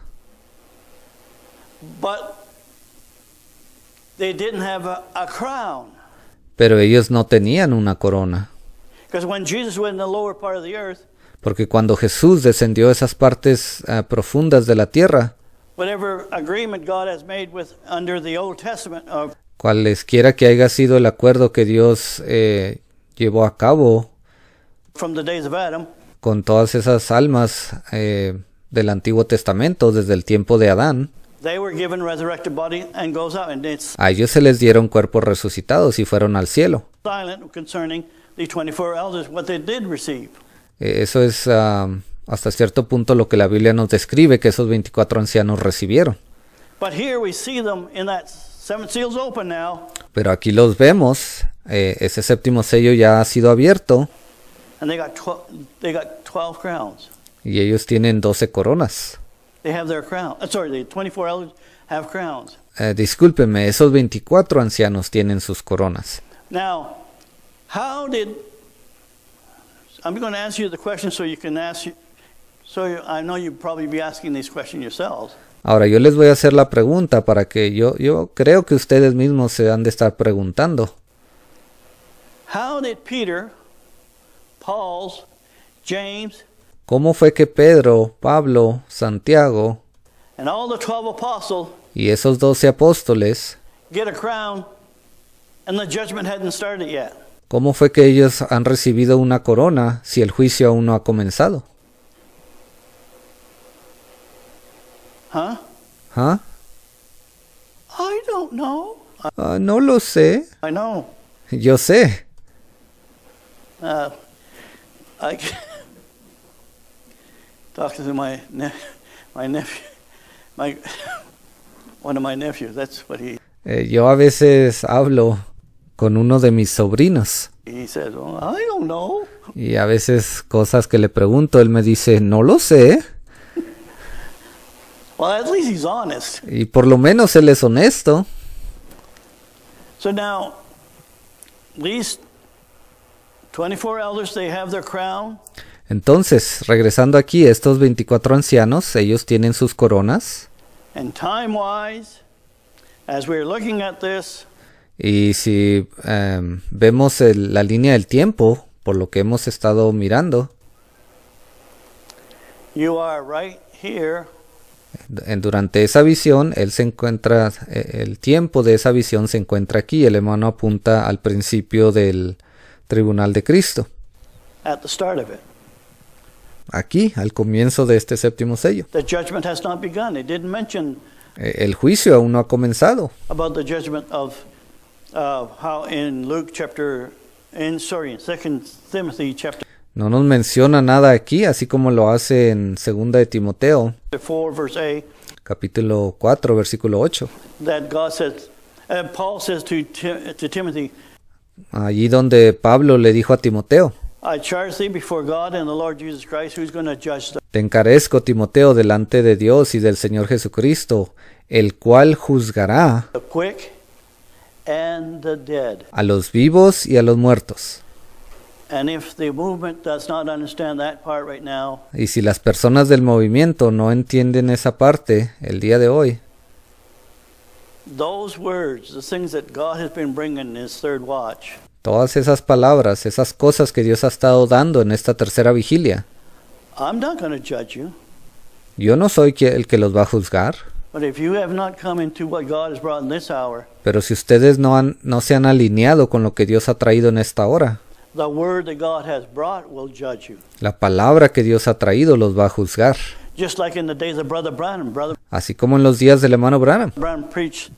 But they didn't have a crown. Pero ellos no tenían una corona. Because when Jesus went in the lower part of the earth, Porque cuando Jesús descendió a esas partes profundas de la tierra, whatever agreement God has made with under the Old Testament of cualesquiera que haya sido el acuerdo que Dios llevó a cabo from the days of Adam, con todas esas almas del Antiguo Testamento desde el tiempo de Adán, they were given resurrected body and goes out, and it's a ellos se les dieron cuerpos resucitados y fueron al cielo. silent concerning the 24 elders what they did receive. Eso es hasta cierto punto lo que la Biblia nos describe que esos 24 ancianos recibieron. But here we see them in that seven seals open now, Pero aquí los vemos, ese séptimo sello ya ha sido abierto and they got 12 crowns. y ellos tienen 12 coronas. They have their crown. Sorry, the 24 elders have crowns. Discúlpeme, esos 24 ancianos tienen sus coronas. Now, how did I'm going to answer you the question so you can ask you. I know you'd probably be asking these questions yourselves. Ahora yo les voy a hacer la pregunta para que yo creo que ustedes mismos se han de estar preguntando. How did Peter, Paul, James, ¿Cómo fue que Pedro, Pablo, Santiago and all the 12 apostles y esos 12 apóstoles, get a crown and the judgment hadn't started yet? cómo fue que ellos han recibido una corona si el juicio aún no ha comenzado? Huh? ¿Ah? I don't know. No lo sé. I know. Yo sé. I talked to my nephew, one of my nephews. That's what Yo a veces hablo con uno de mis sobrinos he says. Well, I don't know. y a veces cosas que le pregunto, él me dice, no lo sé. Well, at least he's honest. Y por lo menos él es honesto. So now, these 24 elders, they have their crown. Entonces, regresando aquí, estos 24 ancianos, ellos tienen sus coronas. And time-wise, as we're looking at this, Y si vemos la línea del tiempo, por lo que hemos estado mirando, you are right here durante esa visión, él se encuentra, el tiempo de esa visión se encuentra aquí. El hermano apunta al principio del tribunal de Cristo. at the start of it. Aquí, al comienzo de este séptimo sello. The judgment has not begun. It didn't mention El juicio aún no ha comenzado. about the judgment of how in Luke chapter, in 2 Timothy chapter No nos menciona nada aquí, así como lo hace en 2 de Timoteo, 4 verse A, capítulo 4, versículo 8. that God says, Paul says to Timothy, Allí donde Pablo le dijo a Timoteo, I charge thee before God and the Lord Jesus Christ, who's going to judge te encarezco, Timoteo, delante de Dios y del Señor Jesucristo, el cual juzgará the quick and the dead. a los vivos y a los muertos. And if the movement does not understand that part right now, Y si las personas del movimiento no entienden esa parte el día de hoy, those words, the things that God has been bringing in His third watch, todas esas palabras, esas cosas que Dios ha estado dando en esta tercera vigilia, I'm not going to judge you. yo no soy el que los va a juzgar, But if you have not come into what God has brought in this hour, pero si ustedes no se han alineado con lo que Dios ha traído en esta hora, the word that God has brought will judge you. la palabra que Dios ha traído los va a juzgar. Just like in the days of Brother Branham. Brother Así como en los días del hermano Branham. Branham preached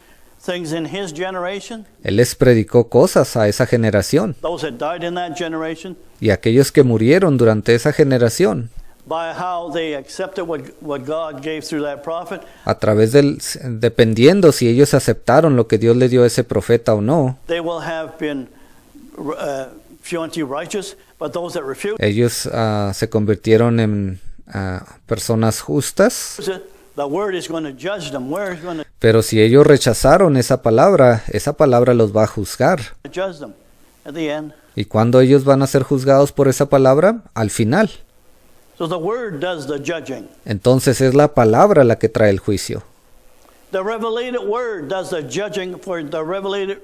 things in his generation, Él les predicó cosas a esa generación. those that died in that generation, Y aquellos que murieron durante esa generación, by how they accepted what God gave through that prophet, a través dependiendo si ellos aceptaron lo que Dios le dio a ese profeta o no, they will have been shown to you righteous, But those that refuse Ellos se convirtieron en personas justas, it, the word is going to judge them. Where is going to pero si ellos rechazaron esa palabra los va a juzgar. judge them at the end? ¿Y cuándo ellos van a ser juzgados por esa palabra? Al final. So the word does the judging. Entonces es la palabra la que trae el juicio. The revelated word does the judging for the revelated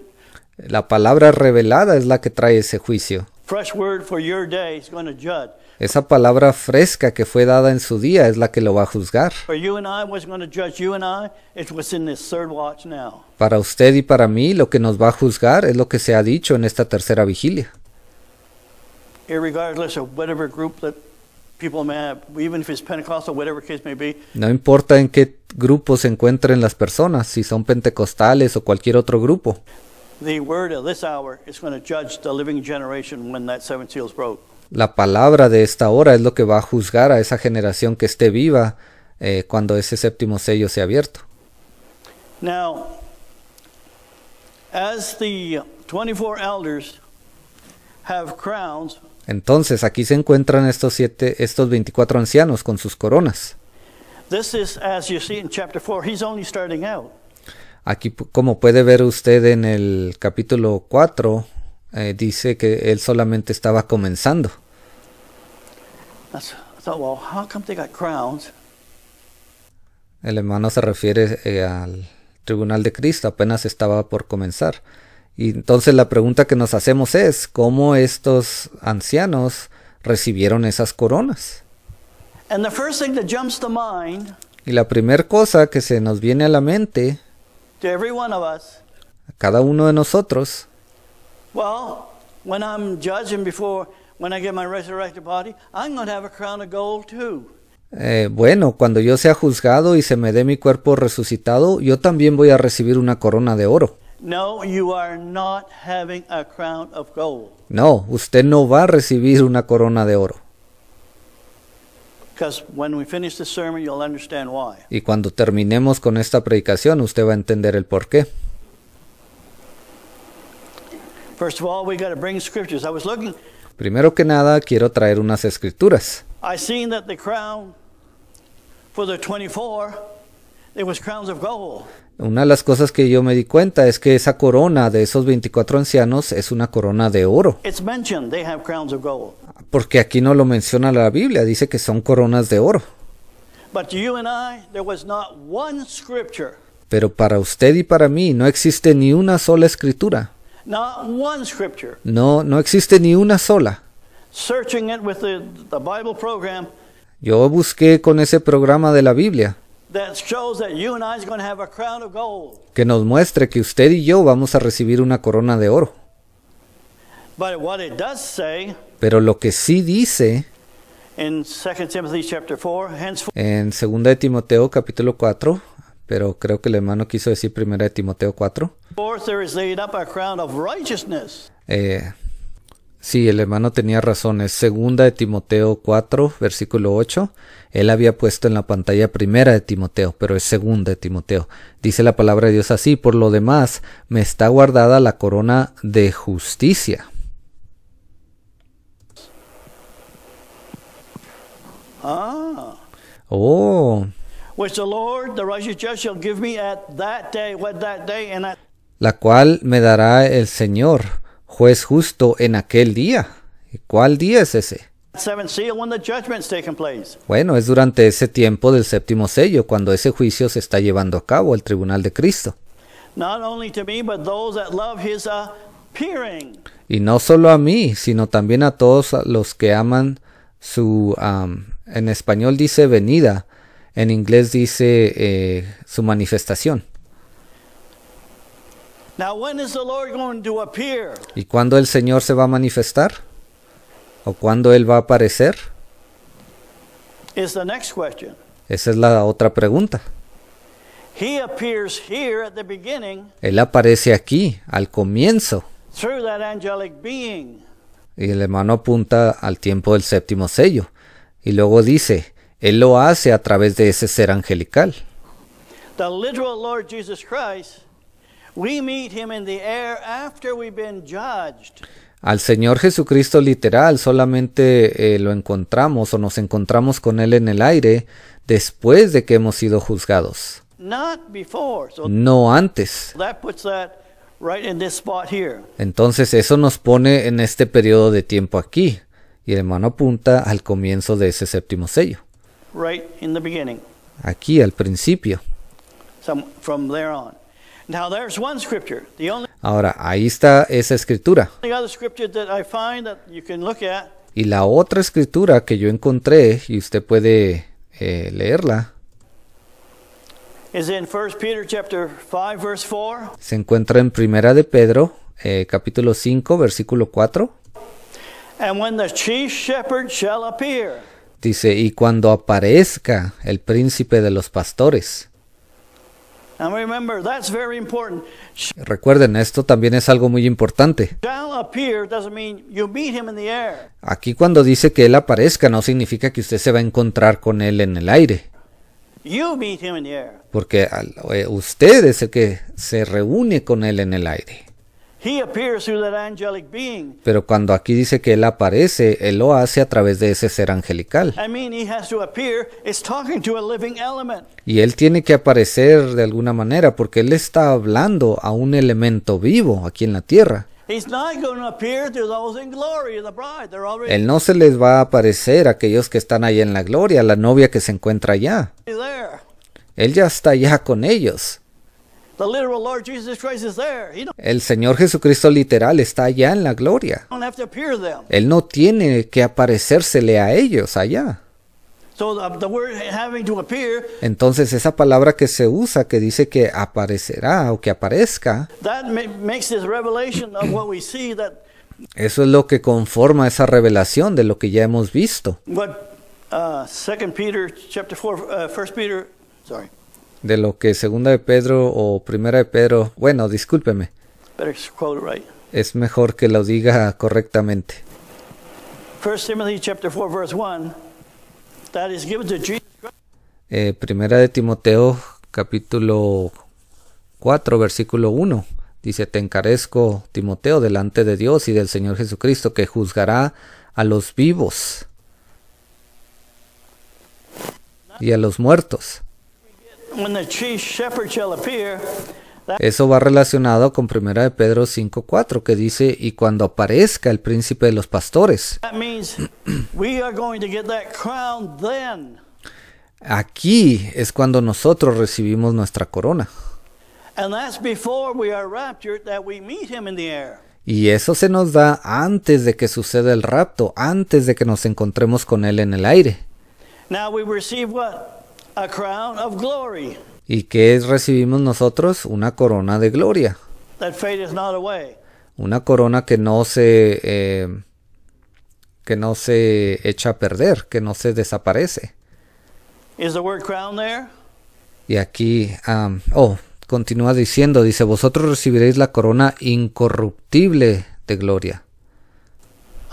La palabra revelada es la que trae ese juicio. fresh word for your day is going to judge. Esa palabra fresca que fue dada en su día es la que lo va a juzgar. For you and I, what's going to judge you and I is what's in this third watch now. Para usted y para mí, lo que nos va a juzgar es lo que se ha dicho en esta tercera vigilia. Irregardless of whatever group that people may have, even if it's Pentecostal, whatever case may be, No importa en qué grupo se encuentren las personas, si son pentecostales o cualquier otro grupo. the word of this hour is going to judge the living generation when that seven seals broke. La palabra de esta hora es lo que va a juzgar a esa generación que esté viva cuando ese séptimo sello sea abierto. Now, as the 24 elders have crowns, Entonces aquí se encuentran estos 24 ancianos con sus coronas. this is, as you see in chapter 4, he's only starting out. Aquí, como puede ver usted en el capítulo 4, dice que él solamente estaba comenzando. I thought, well, how come they got crowns? El hermano se refiere al tribunal de Cristo, apenas estaba por comenzar. Y entonces la pregunta que nos hacemos es, ¿cómo estos ancianos recibieron esas coronas? And the first thing that jumps to mind Y la primera cosa que se nos viene a la mente, to every one of us, a cada uno de nosotros, well, when I'm judging when I get my resurrected body, I'm going to have a crown of gold too. bueno, cuando yo sea juzgado y se me dé mi cuerpo resucitado, yo también voy a recibir una corona de oro. No, you are not having a crown of gold. No, usted no va a recibir una corona de oro. Because when we finish this sermon, you'll understand why. Y cuando terminemos con esta predicación, usted va a entender el por qué. First of all, we got to bring scriptures. I was looking, Primero que nada, quiero traer unas escrituras. I seen that the crown for the 24, it was crowns of gold. Una de las cosas que yo me di cuenta es que esa corona de esos 24 ancianos es una corona de oro. It's mentioned they have crowns of gold. Porque aquí no lo menciona la Biblia, dice que son coronas de oro. But to you and I, there was not one scripture, Pero para usted y para mí no existe ni una sola escritura. not one scripture. No existe ni una sola. Searching it with the Bible program Yo busqué con ese programa de la Biblia that shows that you and I is going to have a crown of gold. que nos muestre que usted y yo vamos a recibir una corona de oro. But what it does say Pero lo que sí dice in 2 Timothy chapter 4, henceforth en 2 de Timoteo capítulo 4, pero creo que el hermano quiso decir 1 de Timoteo 4. there is laid up a crown of righteousness. Sí, el hermano tenía razón, es 2 de Timoteo 4, versículo 8. Él había puesto en la pantalla 1 de Timoteo, pero es 2 de Timoteo. Dice la palabra de Dios así: por lo demás, me está guardada la corona de justicia. Oh, Which the Lord, the righteous judge, shall give me at that day, what that day, and at la cual me dará el Señor, juez justo, en aquel día. ¿Y cuál día es ese? seventh seal when the judgment's taking place. Bueno, es durante ese tiempo del séptimo sello, cuando ese juicio se está llevando a cabo, el tribunal de Cristo. Not only to me, but those that love his appearing. Y no solo a mí, sino también a todos los que aman su... en español dice venida, en inglés dice su manifestación. Now, when is the Lord going to appear? ¿Y cuándo el Señor se va a manifestar? ¿O cuándo Él va a aparecer? Is the next question. Esa es la otra pregunta. He appears here at the beginning Él aparece aquí, al comienzo. through that angelic being. Y el hermano apunta al tiempo del séptimo sello. Y luego dice, Él lo hace a través de ese ser angelical. The literal Lord Jesus Christ, we meet him in the air after we've been judged. Al Señor Jesucristo literal solamente lo encontramos o nos encontramos con Él en el aire después de que hemos sido juzgados, not before. So no antes. that puts that right in this spot here. Entonces eso nos pone en este periodo de tiempo aquí, y el hermano apunta al comienzo de ese séptimo sello, Right in the beginning. aquí al principio. From there on. Now there's one scripture. The only Ahora, ahí está esa escritura. other scripture that I find that you can look at Y la otra escritura que yo encontré, y usted puede leerla, is in 1 Peter chapter 5 verse 4. se encuentra en Primera de Pedro, capítulo 5, versículo 4. And when the chief shepherd shall appear. Dice, y cuando aparezca el príncipe de los pastores. Now remember, that's very important. Recuerden, esto también es algo muy importante. Shall appear doesn't mean you meet him in the air. Aquí cuando dice que él aparezca no significa que usted se va a encontrar con él en el aire. You meet him in the air. Porque usted es el que se reúne con él en el aire. He appears through that angelic being. Pero cuando aquí dice que él aparece, él lo hace a través de ese ser angelical. I mean, he has to appear. It's talking to a living element. Y él tiene que aparecer de alguna manera porque él está hablando a un elemento vivo aquí en la tierra. He's not going to appear to those in glory, the bride. They're already Él no se les va a aparecer a aquellos que están allá en la gloria, a la novia que se encuentra allá. there. Él ya está allá con ellos. The literal Lord Jesus Christ is there. He El Señor Jesucristo literal está allá en la gloria. don't have to appear to them. Él no tiene que aparecérsele a ellos allá. So the word having to appear, Entonces esa palabra que se usa, que dice que aparecerá o que aparezca, that makes this revelation of what we see, that eso es lo que conforma esa revelación de lo que ya hemos visto. what 2 Peter chapter 4, 1 Peter, sorry, De lo que segunda de Pedro o primera de Pedro, bueno, discúlpeme, better quote it right. es mejor que lo diga correctamente. 1 Timothy chapter 4 verse 1, that is given to Jesus Christ. Primera de Timoteo capítulo 4 versículo 1 dice: te encarezco, Timoteo, delante de Dios y del Señor Jesucristo, que juzgará a los vivos y a los muertos. When the chief shepherd shall appear, that Eso va relacionado con primera de Pedro 5:4, que dice: y cuando aparezca el príncipe de los pastores. means we are going to get that crown then. Aquí es cuando nosotros recibimos nuestra corona. And that's before we are raptured, that we meet him in the air. Y eso se nos da antes de que suceda el rapto, antes de que nos encontremos con Él en el aire. Now we receive what? A crown of glory ¿Y qué recibimos nosotros? Una corona de gloria. that fadeth not away. Una corona que no se echa a perder, que no se desaparece. Is the word crown there? Y aquí, continúa diciendo, dice: vosotros recibiréis la corona incorruptible de gloria.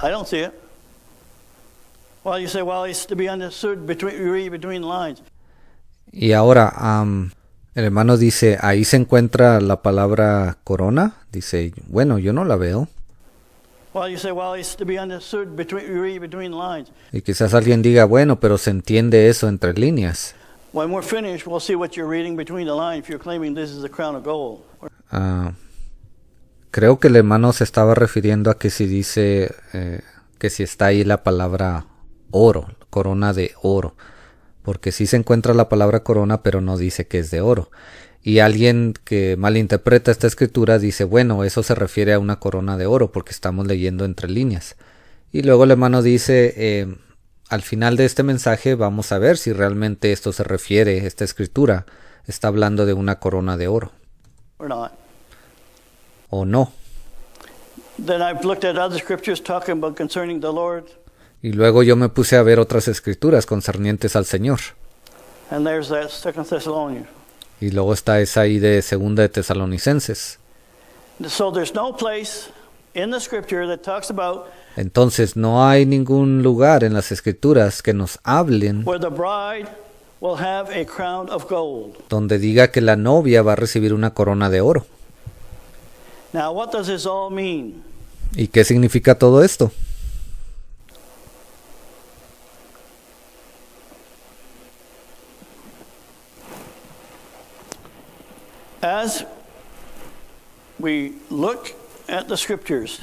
I don't see it. Well, you say, well, it's to be understood between, you read between the lines. Y ahora, el hermano dice, ahí se encuentra la palabra corona. Dice, bueno, yo no la veo. Well, you say, well, it's to be understood between, you read between the lines. Y quizás alguien diga, bueno, pero se entiende eso entre líneas. When we're finished, we'll see what you're reading between the lines if you're claiming this is the crown of gold. Creo que el hermano se estaba refiriendo a que si dice, que si está ahí la palabra oro, corona de oro. Porque sí se encuentra la palabra corona, pero no dice que es de oro. Y alguien que malinterpreta esta escritura dice, bueno, eso se refiere a una corona de oro, porque estamos leyendo entre líneas. Y luego el hermano dice, al final de este mensaje vamos a ver si realmente esto se refiere, esta escritura está hablando de una corona de oro. Or not. O no. Then I've looked at other scriptures talking about concerning the Lord. Y luego yo me puse a ver otras escrituras concernientes al Señor. And there's that 2 Thessalonians. Y luego está esa ahí de segunda de Tesalonicenses. So there's no place in the scripture that talks about Entonces no hay ningún lugar en las escrituras que nos hablen where the bride will have a crown of gold. donde diga que la novia va a recibir una corona de oro. Now, what does this all mean? ¿Y qué significa todo esto? As we look at the scriptures,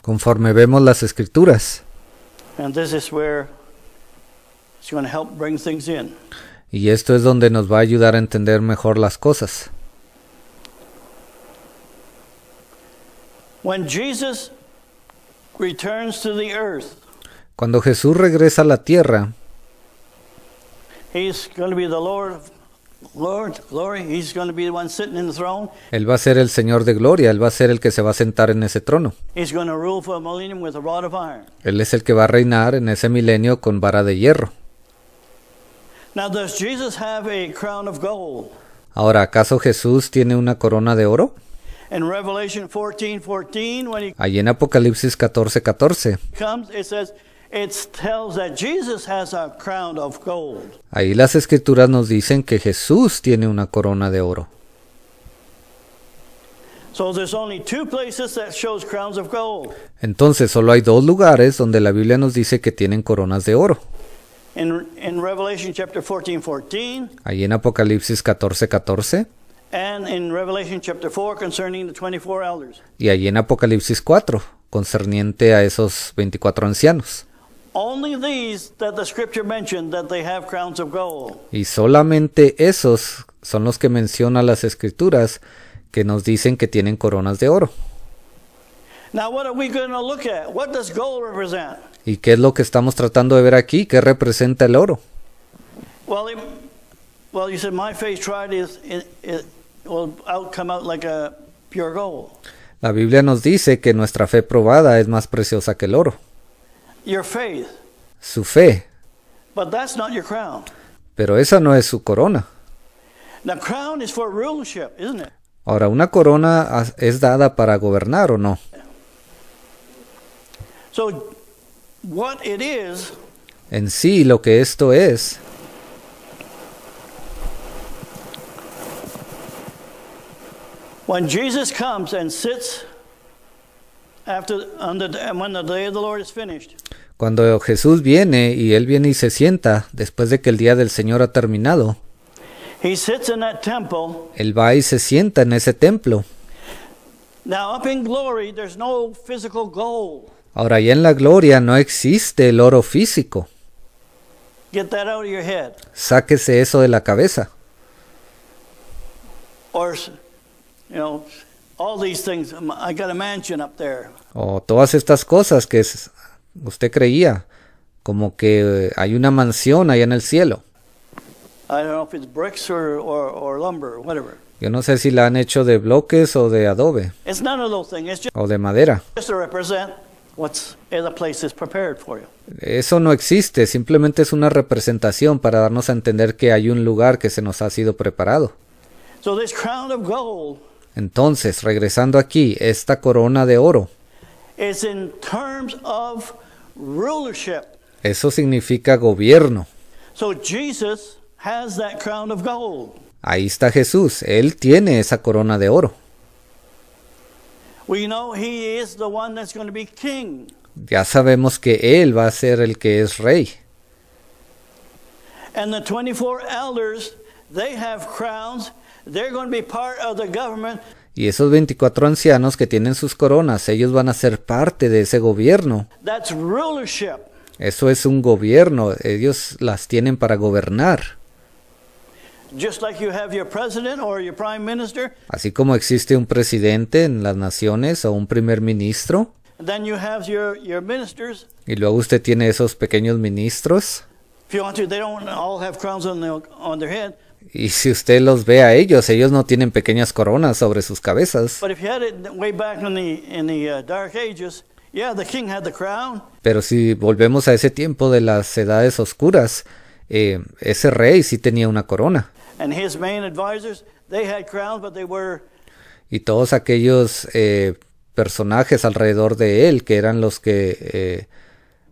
Conforme vemos las escrituras, and this is where it's going to help bring things in. y esto es donde nos va a ayudar a entender mejor las cosas. When Jesus returns to the earth, Cuando Jesús regresa a la tierra, he's going to be the Lord glory. He's going to be the one sitting in the throne. Él va a ser el Señor de gloria, Él va a ser el que se va a sentar en ese trono. He's going to rule for a millennium with a rod of iron. Él es el que va a reinar en ese milenio con vara de hierro. Now, does Jesus have a crown of gold? Ahora, ¿acaso Jesús tiene una corona de oro? In Revelation 14:14, when he Allí en Apocalipsis 14:14, comes, it tells that Jesus has a crown of gold. ahí las escrituras nos dicen que Jesús tiene una corona de oro. So there's only two places that shows crowns of gold. Entonces, solo hay dos lugares donde la Biblia nos dice que tienen coronas de oro. In Revelation chapter 14:14, Allí en Apocalipsis 14:14 and in Revelation chapter 4 concerning the 24 elders. y allí en Apocalipsis 4, concerniente a esos 24 ancianos. Only these that the scripture mentioned that they have crowns of gold. Y solamente esos son los que menciona las escrituras que nos dicen que tienen coronas de oro. Now what are we going to look at? What does gold represent? ¿Y qué es lo que estamos tratando de ver aquí? ¿Qué representa el oro? Well, you said my faith tried it will come out like a pure gold. La Biblia nos dice que nuestra fe probada es más preciosa que el oro. Your faith, Su fe, but that's not your crown. pero esa no es su corona. Now, crown is for rulership, isn't it? Ahora, ¿una corona es dada para gobernar o no? So, what it is En sí, lo que esto es, when Jesus comes and sits when the day of the Lord is finished. cuando Jesús viene y Él viene y se sienta después de que el día del Señor ha terminado, He sits in that temple. Él va y se sienta en ese templo. Now, up in glory, there's no physical gold. Ahora, ya en la gloria no existe el oro físico. Get that out of your head. Sáquese eso de la cabeza. Or, all these things. I got a mansion up there. O todas estas cosas que usted creía, como que hay una mansión allá en el cielo. I don't know if it's bricks or lumber or whatever. Yo no sé si la han hecho de bloques o de adobe It's none of those things. It's o de madera. just to represent what's the place is prepared for you. Eso no existe, simplemente es una representación para darnos a entender que hay un lugar que se nos ha sido preparado. So this crown of gold Entonces, regresando aquí, esta corona de oro, is in terms of rulership. eso significa gobierno. So Jesus has that crown of gold. Ahí está Jesús, Él tiene esa corona de oro. We know he is the one that's going to be king. Ya sabemos que Él va a ser el que es rey. And the 24 elders, they have crowns. They're going to be part of the government. Y esos 24 ancianos que tienen sus coronas, ellos van a ser parte de ese gobierno. That's rulership. Eso es un gobierno, ellos las tienen para gobernar. Just like you have your president or your prime minister, Así como existe un presidente en las naciones o un primer ministro, and then you have your ministers. y luego usted tiene esos pequeños ministros, If you want to, they don't all have crowns on their head. y si usted los ve a ellos no tienen pequeñas coronas sobre sus cabezas. But if you had it way back in the Dark Ages, yeah, the king had the crown. Pero si volvemos a ese tiempo de las edades oscuras, ese rey sí tenía una corona. And his main advisors, they had crowns, but they were... Y todos aquellos personajes alrededor de él, que eran los que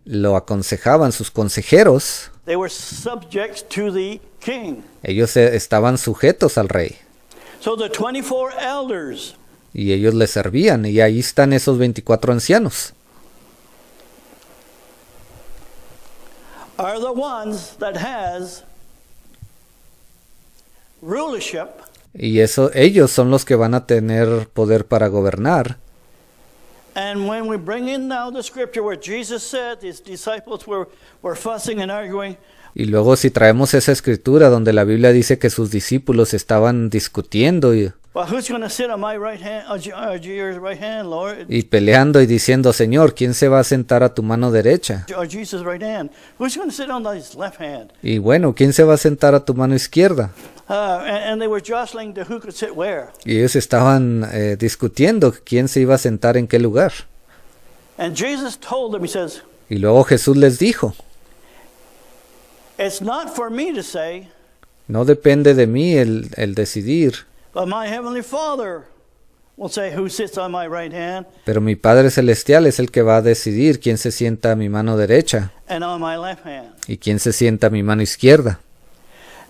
lo aconsejaban, sus consejeros, They were subject to the king. ellos estaban sujetos al rey. So the 24 elders, Y ellos le servían, y ahí están esos 24 ancianos. Are the ones that has rulership. Y ellos son los que van a tener poder para gobernar. And when we bring in now the scripture where Jesus said his disciples were fussing and arguing. Y luego si traemos esa escritura donde la Biblia dice que sus discípulos estaban discutiendo Well, who's going to sit on my right hand, your right hand, Lord? y peleando y diciendo, Señor, ¿quién se va a sentar a tu mano derecha? Or Jesus' right hand. Who's going to sit on his left hand? Y bueno, ¿quién se va a sentar a tu mano izquierda? And they were jostling to who could sit where. Y ellos estaban discutiendo quién se iba a sentar en qué lugar. And Jesus told them, he says, Y luego Jesús les dijo, it's not for me to say, no depende de mí el decidir, but my heavenly Father will say who sits on my right hand pero mi Padre Celestial es el que va a decidir quién se sienta a mi mano derecha and on my left hand. y quién se sienta a mi mano izquierda.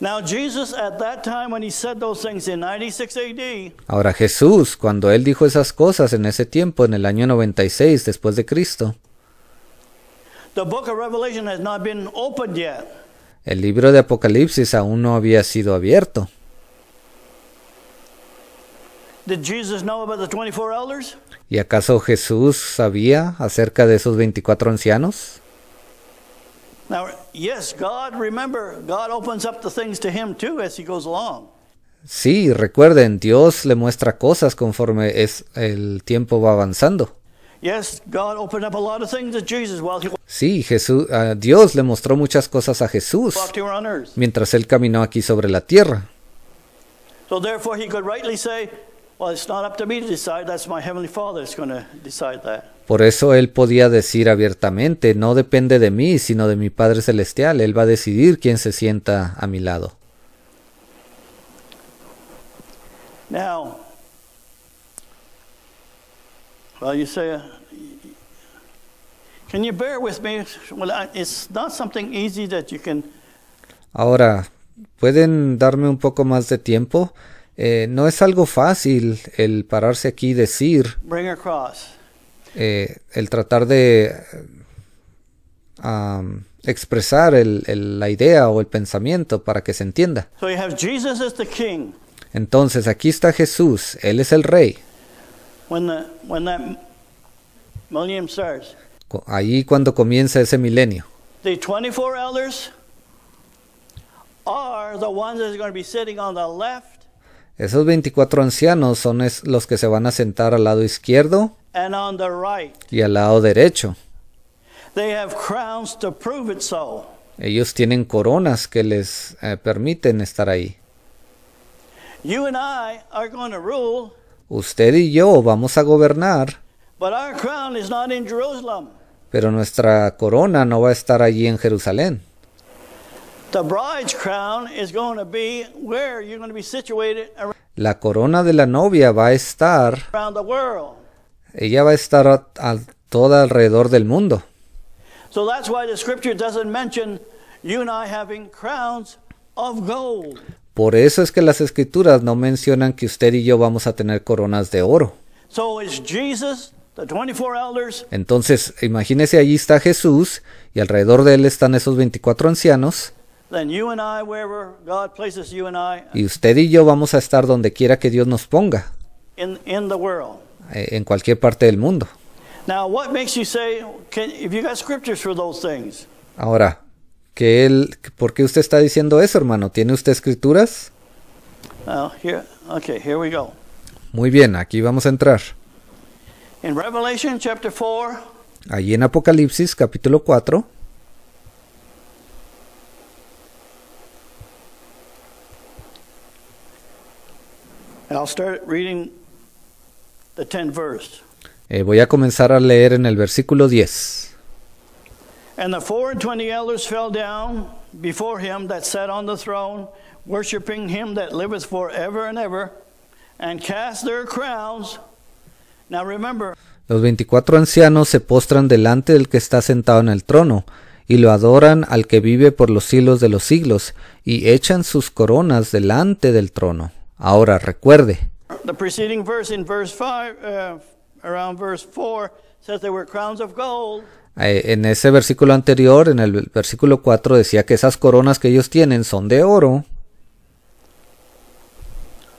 Now Jesus at that time when he said those things in 96 AD, Ahora Jesús, cuando él dijo esas cosas en ese tiempo, en el año 96 después de Cristo, the book of Revelation has not been opened yet. el libro de Apocalipsis aún no había sido abierto. Did Jesus know about the 24 elders? ¿Y acaso Jesús sabía acerca de esos 24 ancianos? Now, yes, God opens up the things to him too as he goes along. Sí, recuerden, Dios le muestra cosas conforme el tiempo va avanzando. Yes, God opened up a lot of things to Jesus while he Sí, Dios le mostró muchas cosas a Jesús walked here on earth. mientras él caminó aquí sobre la tierra. So therefore he could rightly say, well, it's not up to me to decide, that's my heavenly Father that's going to decide that. Por eso él podía decir abiertamente, no depende de mí, sino de mi Padre Celestial. Él va a decidir quién se sienta a mi lado. Now, well, you say, can you bear with me? Well, it's not something easy that you can. Ahora, ¿pueden darme un poco más de tiempo? No es algo fácil el pararse aquí y decir, Bring across. El tratar de expresar la idea o el pensamiento para que se entienda. So you have Jesus as the king. Entonces, aquí está Jesús, Él es el Rey. When that millennium starts, Ahí cuando comienza ese milenio. the 24 elders are the ones that are going to be sitting on the left Esos 24 ancianos son los que se van a sentar al lado izquierdo and on the right. y al lado derecho. They have crowns to prove it so. Ellos tienen coronas que les permiten estar ahí. You and I are going to rule, Usted y yo vamos a gobernar, but our crown is not in Jerusalem. pero nuestra corona no va a estar allí en Jerusalén. The bride's crown is going to be where you're going to be situated La corona de la novia va a estar, around the world. ella va a estar toda alrededor del mundo. So that's why the scripture doesn't mention you and I having crowns of gold. Por eso es que las escrituras no mencionan que usted y yo vamos a tener coronas de oro. So it's Jesus, the 24 elders, Entonces, imagínese, allí está Jesús y alrededor de él están esos 24 ancianos. then you and I, wherever God places you and I Y usted y yo vamos a estar donde quiera que Dios nos ponga, in the world. en cualquier parte del mundo. Now, what makes you say, if you got scriptures for those things? Ahora, ¿por qué usted está diciendo eso, hermano? ¿Tiene usted escrituras? Here we go. Muy bien, aquí vamos a entrar. In Revelation chapter 4, Allí en Apocalipsis capítulo 4, and I'll start reading the 10th verse. voy a comenzar a leer en el versículo 10. And the 24 elders fell down before him that sat on the throne, worshiping him that liveth forever and ever, and cast their crowns. Now remember, Los 24 ancianos se postran delante del que está sentado en el trono, y lo adoran al que vive por los siglos de los siglos, y echan sus coronas delante del trono. Ahora recuerde, The preceding verse in verse 5, around verse 4, says they were crowns of gold. En ese versículo anterior, en el versículo 4, decía que esas coronas que ellos tienen son de oro.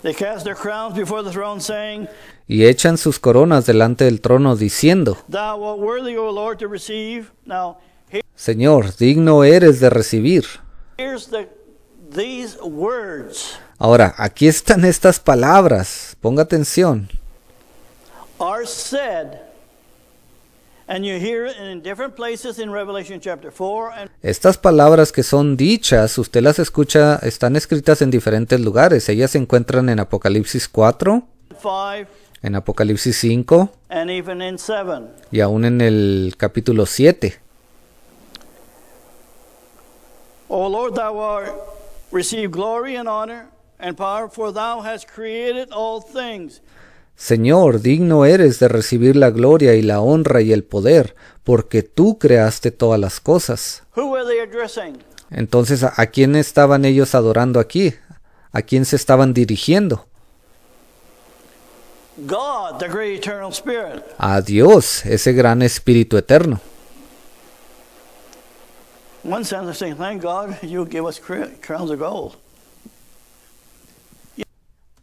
They cast their crowns before the throne, saying, Y echan sus coronas delante del trono, diciendo, Thou art worthy, O Lord, to receive. Now, Señor, digno eres de recibir. here's these words Ahora, aquí están estas palabras, ponga atención. are said, and you hear it in different places in Revelation chapter 4 and Estas palabras que son dichas, usted las escucha, están escritas en diferentes lugares. Ellas se encuentran en Apocalipsis 4, 5, en Apocalipsis 5 and even in 7. y aún en el capítulo 7. O Lord, thou art receive glory and honor and power, for thou hast created all things. Señor, digno eres de recibir la gloria y la honra y el poder, porque tú creaste todas las cosas. Who were they addressing? Entonces, ¿a quién estaban ellos adorando aquí? ¿A quién se estaban dirigiendo? God, the great eternal Spirit. A Dios, ese gran Espíritu eterno. In one sense, they're saying, thank God you give us crowns of gold.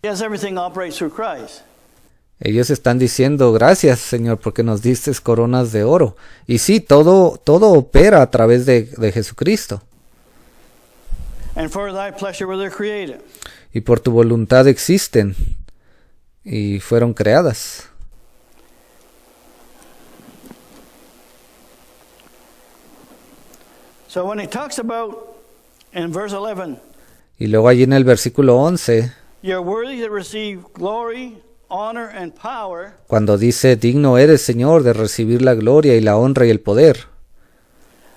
Yes, everything operates through Christ. Ellos están diciendo, gracias Señor, porque nos diste coronas de oro. Y sí, todo opera a través de Jesucristo. And for thy pleasure were they created. Y por tu voluntad existen y fueron creadas. So when he talks about, in verse 11, Y luego allí en el versículo 11, you're worthy to receive glory, honor, and power, cuando dice, digno eres Señor de recibir la gloria y la honra y el poder.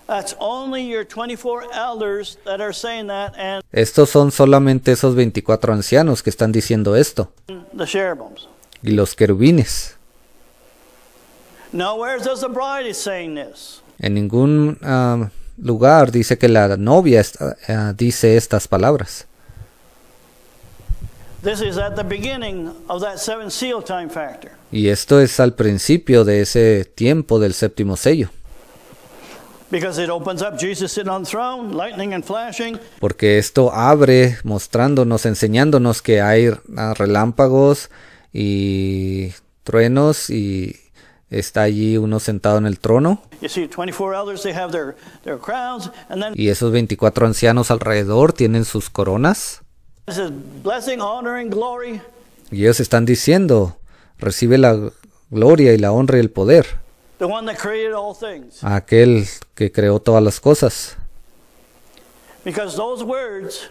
that's only your 24 elders that are saying that, and Estos son solamente esos 24 ancianos que están diciendo esto. the cherubims. Y los querubines. Nowhere does the bride is saying this. En ningún lugar dice que la novia dice estas palabras. This is at the beginning of that seventh seal time factor. Y esto es al principio de ese tiempo del séptimo sello. Because it opens up Jesus sitting on the throne, lightning and flashing. Porque esto abre mostrándonos, enseñándonos que hay relámpagos y truenos y está allí uno sentado en el trono. You see 24 elders, they have their crowns, and then Y esos 24 ancianos alrededor tienen sus coronas. it says blessing, honor, and glory. Y ellos están diciendo, recibe la gloria y la honra y el poder The one that created all things. a aquel que creó todas las cosas. Because those words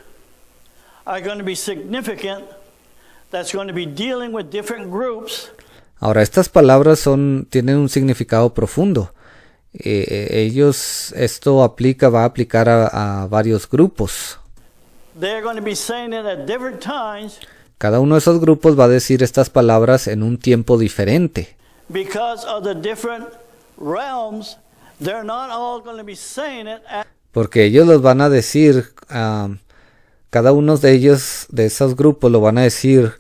are going to be significant. That's going to be dealing with different groups. Ahora, estas palabras tienen un significado profundo. Esto va a aplicar a varios grupos. They're going to be saying it at different times Cada uno de esos grupos va a decir estas palabras en un tiempo diferente. because of the different realms. They're not all going to be saying it at Porque ellos los van a decir, cada uno de ellos, de esos grupos, lo van a decir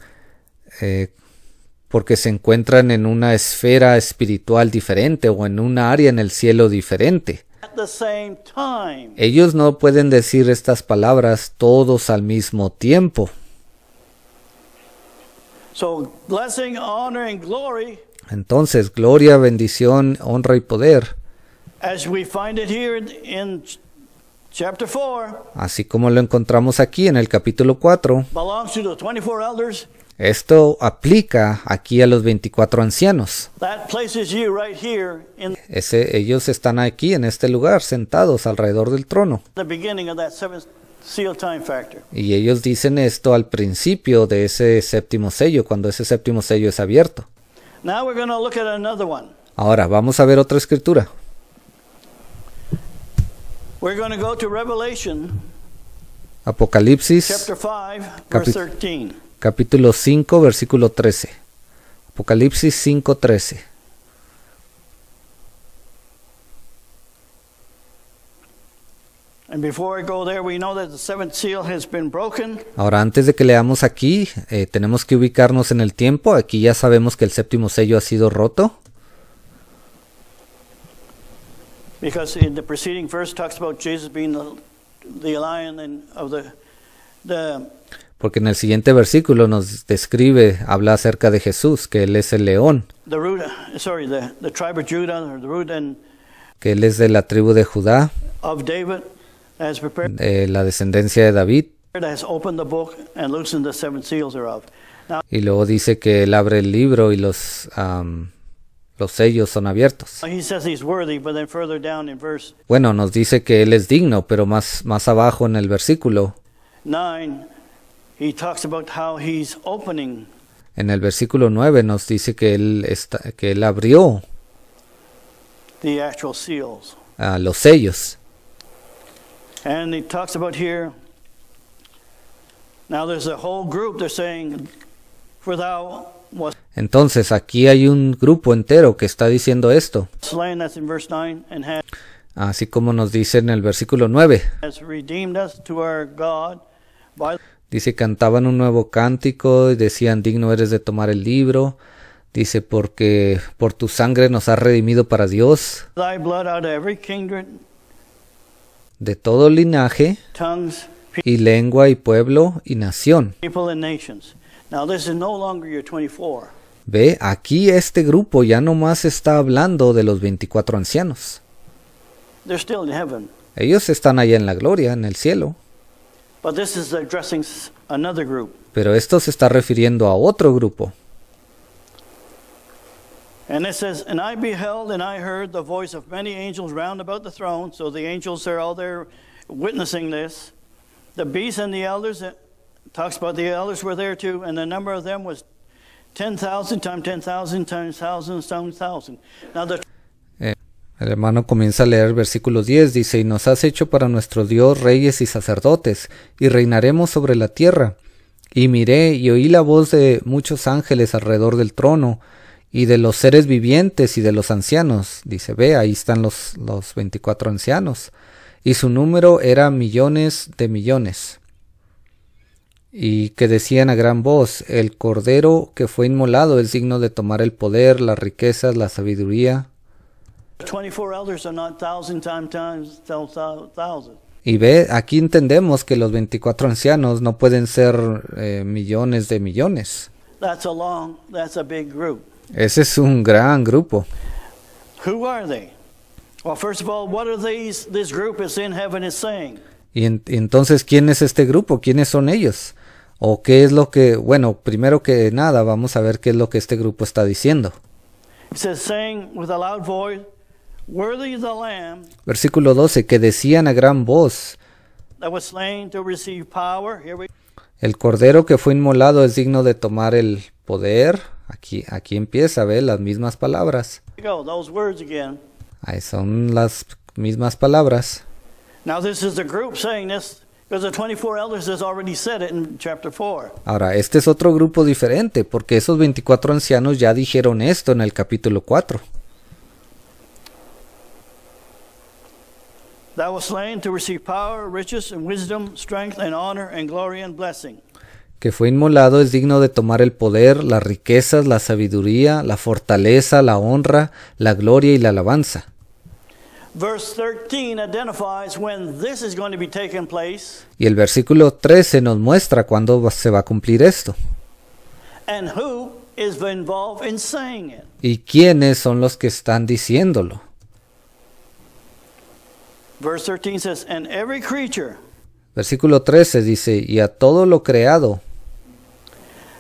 porque se encuentran en una esfera espiritual diferente o en un área en el cielo diferente. the same time. Ellos no pueden decir estas palabras todos al mismo tiempo. So blessing, honor, and glory, Entonces, gloria, bendición, honra y poder, as we find it here in chapter 4, así como lo encontramos aquí en el capítulo 4, belongs to the 24 elders. esto aplica aquí a los 24 ancianos. That places you right here in Ellos están aquí en este lugar, sentados alrededor del trono. the beginning of that seventh seal time factor. Y ellos dicen esto al principio de ese séptimo sello, cuando ese séptimo sello es abierto. Now we're going to look at another one. Ahora, vamos a ver otra escritura. We're going to go to Revelation Apocalipsis, chapter 5, verse 13. capítulo 5, versículo 13. Apocalipsis 5, 13. And before I go there, we know that the seventh seal has been broken. Ahora, antes de que leamos aquí, tenemos que ubicarnos en el tiempo. Aquí ya sabemos que el séptimo sello ha sido roto. Because in the preceding verse talks about Jesus being the lion of the Porque en el siguiente versículo nos describe, habla acerca de Jesús, que Él es el león, the tribe of Judah, or the root and que Él es de la tribu de Judá, of David, has prepared, la descendencia de David. has opened the book and loosened the seven seals thereof. Now, Y luego dice que Él abre el libro y los sellos son abiertos. he says he's worthy, but then further down in verse Bueno, nos dice que Él es digno, pero más abajo en el versículo, 9, he talks about how he's opening en el versículo 9 nos dice que Él abrió the actual seals. los sellos. And he talks about here, now there's a whole group, they're saying, for thou wast Entonces aquí hay un grupo entero que está diciendo esto, slain, that's in verse 9, and así como nos dice en el versículo 9. has redeemed us to our God by Dice, cantaban un nuevo cántico y decían, digno eres de tomar el libro. Dice, porque por tu sangre nos has redimido para Dios, thy blood out of every kindred, de todo linaje tongues, y lengua y pueblo y nación. people, and nations. Now this is no longer your 24. Ve, aquí este grupo ya nomás está hablando de los 24 ancianos. They're still in heaven. Ellos están allá en la gloria, en el cielo. But this is addressing another group. Pero esto se está refiriendo a otro grupo. And it says, and I beheld and I heard the voice of many angels round about the throne. So the angels are all there witnessing this. The beasts and the elders, it talks about the elders were there too, and the number of them was 10,000 times 10,000 times 1,000 times 1,000. Now the El hermano comienza a leer versículo 10, dice, y nos has hecho para nuestro Dios reyes y sacerdotes, y reinaremos sobre la tierra. Y miré y oí la voz de muchos ángeles alrededor del trono, y de los seres vivientes y de los ancianos. Dice, ve, ahí están los 24 ancianos. Y su número era millones de millones. Y que decían a gran voz, el cordero que fue inmolado es digno de tomar el poder, las riquezas, la sabiduría. 24 elders are not 1,000 times 1,000. Y ve, aquí entendemos que los 24 ancianos no pueden ser millones de millones. That's a big group. Ese es un gran grupo. Who are they? Well, first of all, what are this group is in heaven is saying? Y entonces, ¿quién es este grupo? ¿Quiénes son ellos? ¿O qué es lo que, bueno, primero que nada, vamos a ver qué es lo que este grupo está diciendo? It says, saying with a loud voice, worthy is the Lamb Versículo 12, que decían a gran voz, that was slain to receive power. Here we el cordero que fue inmolado es digno de tomar el poder. Aquí empieza, ve, las mismas palabras. go, those words again. Ahí son las mismas palabras. Now this is the group saying this, because the 24 elders has already said it in chapter 4. Ahora, este es otro grupo diferente, porque esos 24 ancianos ya dijeron esto en el capítulo 4. Thou was slain to receive power, riches, and wisdom, strength, and honor, and glory, and blessing. Que fue inmolado es digno de tomar el poder, las riquezas, la sabiduría, la fortaleza, la honra, la gloria y la alabanza. Verse 13 identifies when this is going to be taking place Y el versículo 13 nos muestra cuándo se va a cumplir esto. and who is involved in saying it. Y quiénes son los que están diciéndolo. Verse 13 says, and every creature, Versículo 13 dice, y a todo lo creado.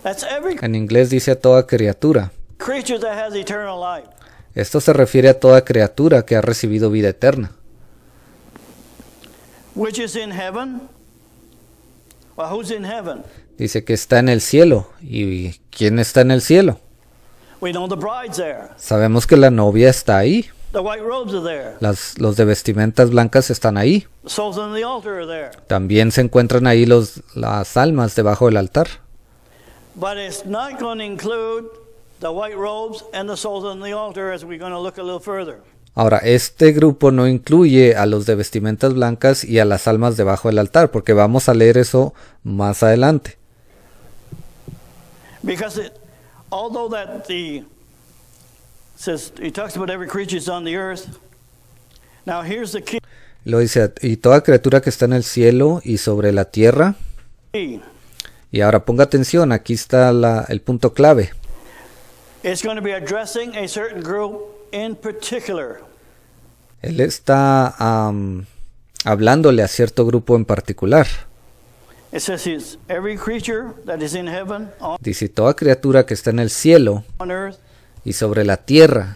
that's every En inglés dice a toda criatura. creature that has eternal life. Esto se refiere a toda criatura que ha recibido vida eterna. Which is in heaven? Well, who's in heaven? Dice que está en el cielo. ¿Y quién está en el cielo? We know the bride's there. Sabemos que la novia está ahí. The white robes are there. Los de vestimentas blancas están ahí. The souls on the altar are there. También se encuentran ahí las almas debajo del altar. But it's not going to include the white robes and the souls on the altar, as we're going to look a little further. Ahora, este grupo no incluye a los de vestimentas blancas y a las almas debajo del altar, porque vamos a leer eso más adelante. Because although that says he talks about every creature is on the earth. Now here's the key. Lo dice, y toda criatura que está en el cielo y sobre la tierra. Y ahora ponga atención, aquí está el punto clave. It's going to be addressing a certain group in particular. Él está hablándole a cierto grupo en particular. It says every creature that is in heaven, Dice, toda criatura que está en el cielo on earth, y sobre la tierra,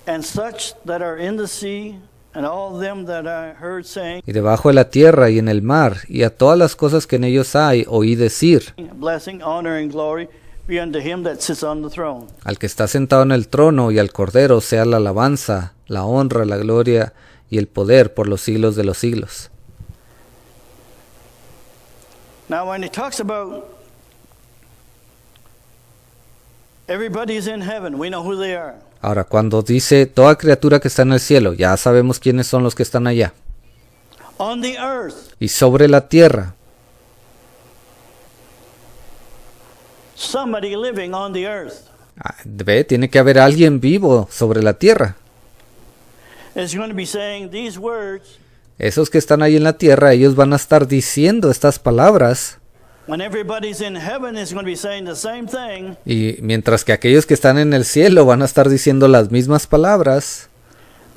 and such that are in the sea, and all them that I heard saying, y debajo de la tierra y en el mar, y a todas las cosas que en ellos hay, oí decir, blessing, honor, and glory be unto him that sits on the throne. al que está sentado en el trono y al Cordero sea la alabanza, la honra, la gloria y el poder por los siglos de los siglos. Now when he talks about everybody's in heaven, we know who they are. Ahora, cuando dice toda criatura que está en el cielo, ya sabemos quiénes son los que están allá. On the earth, Y sobre la tierra, somebody living on the earth. tiene que haber alguien vivo sobre la tierra. Is going to be saying these words Esos que están ahí en la tierra, ellos van a estar diciendo estas palabras. when everybody's in heaven is going to be saying the same thing. Y mientras que aquellos que están en el cielo van a estar diciendo las mismas palabras.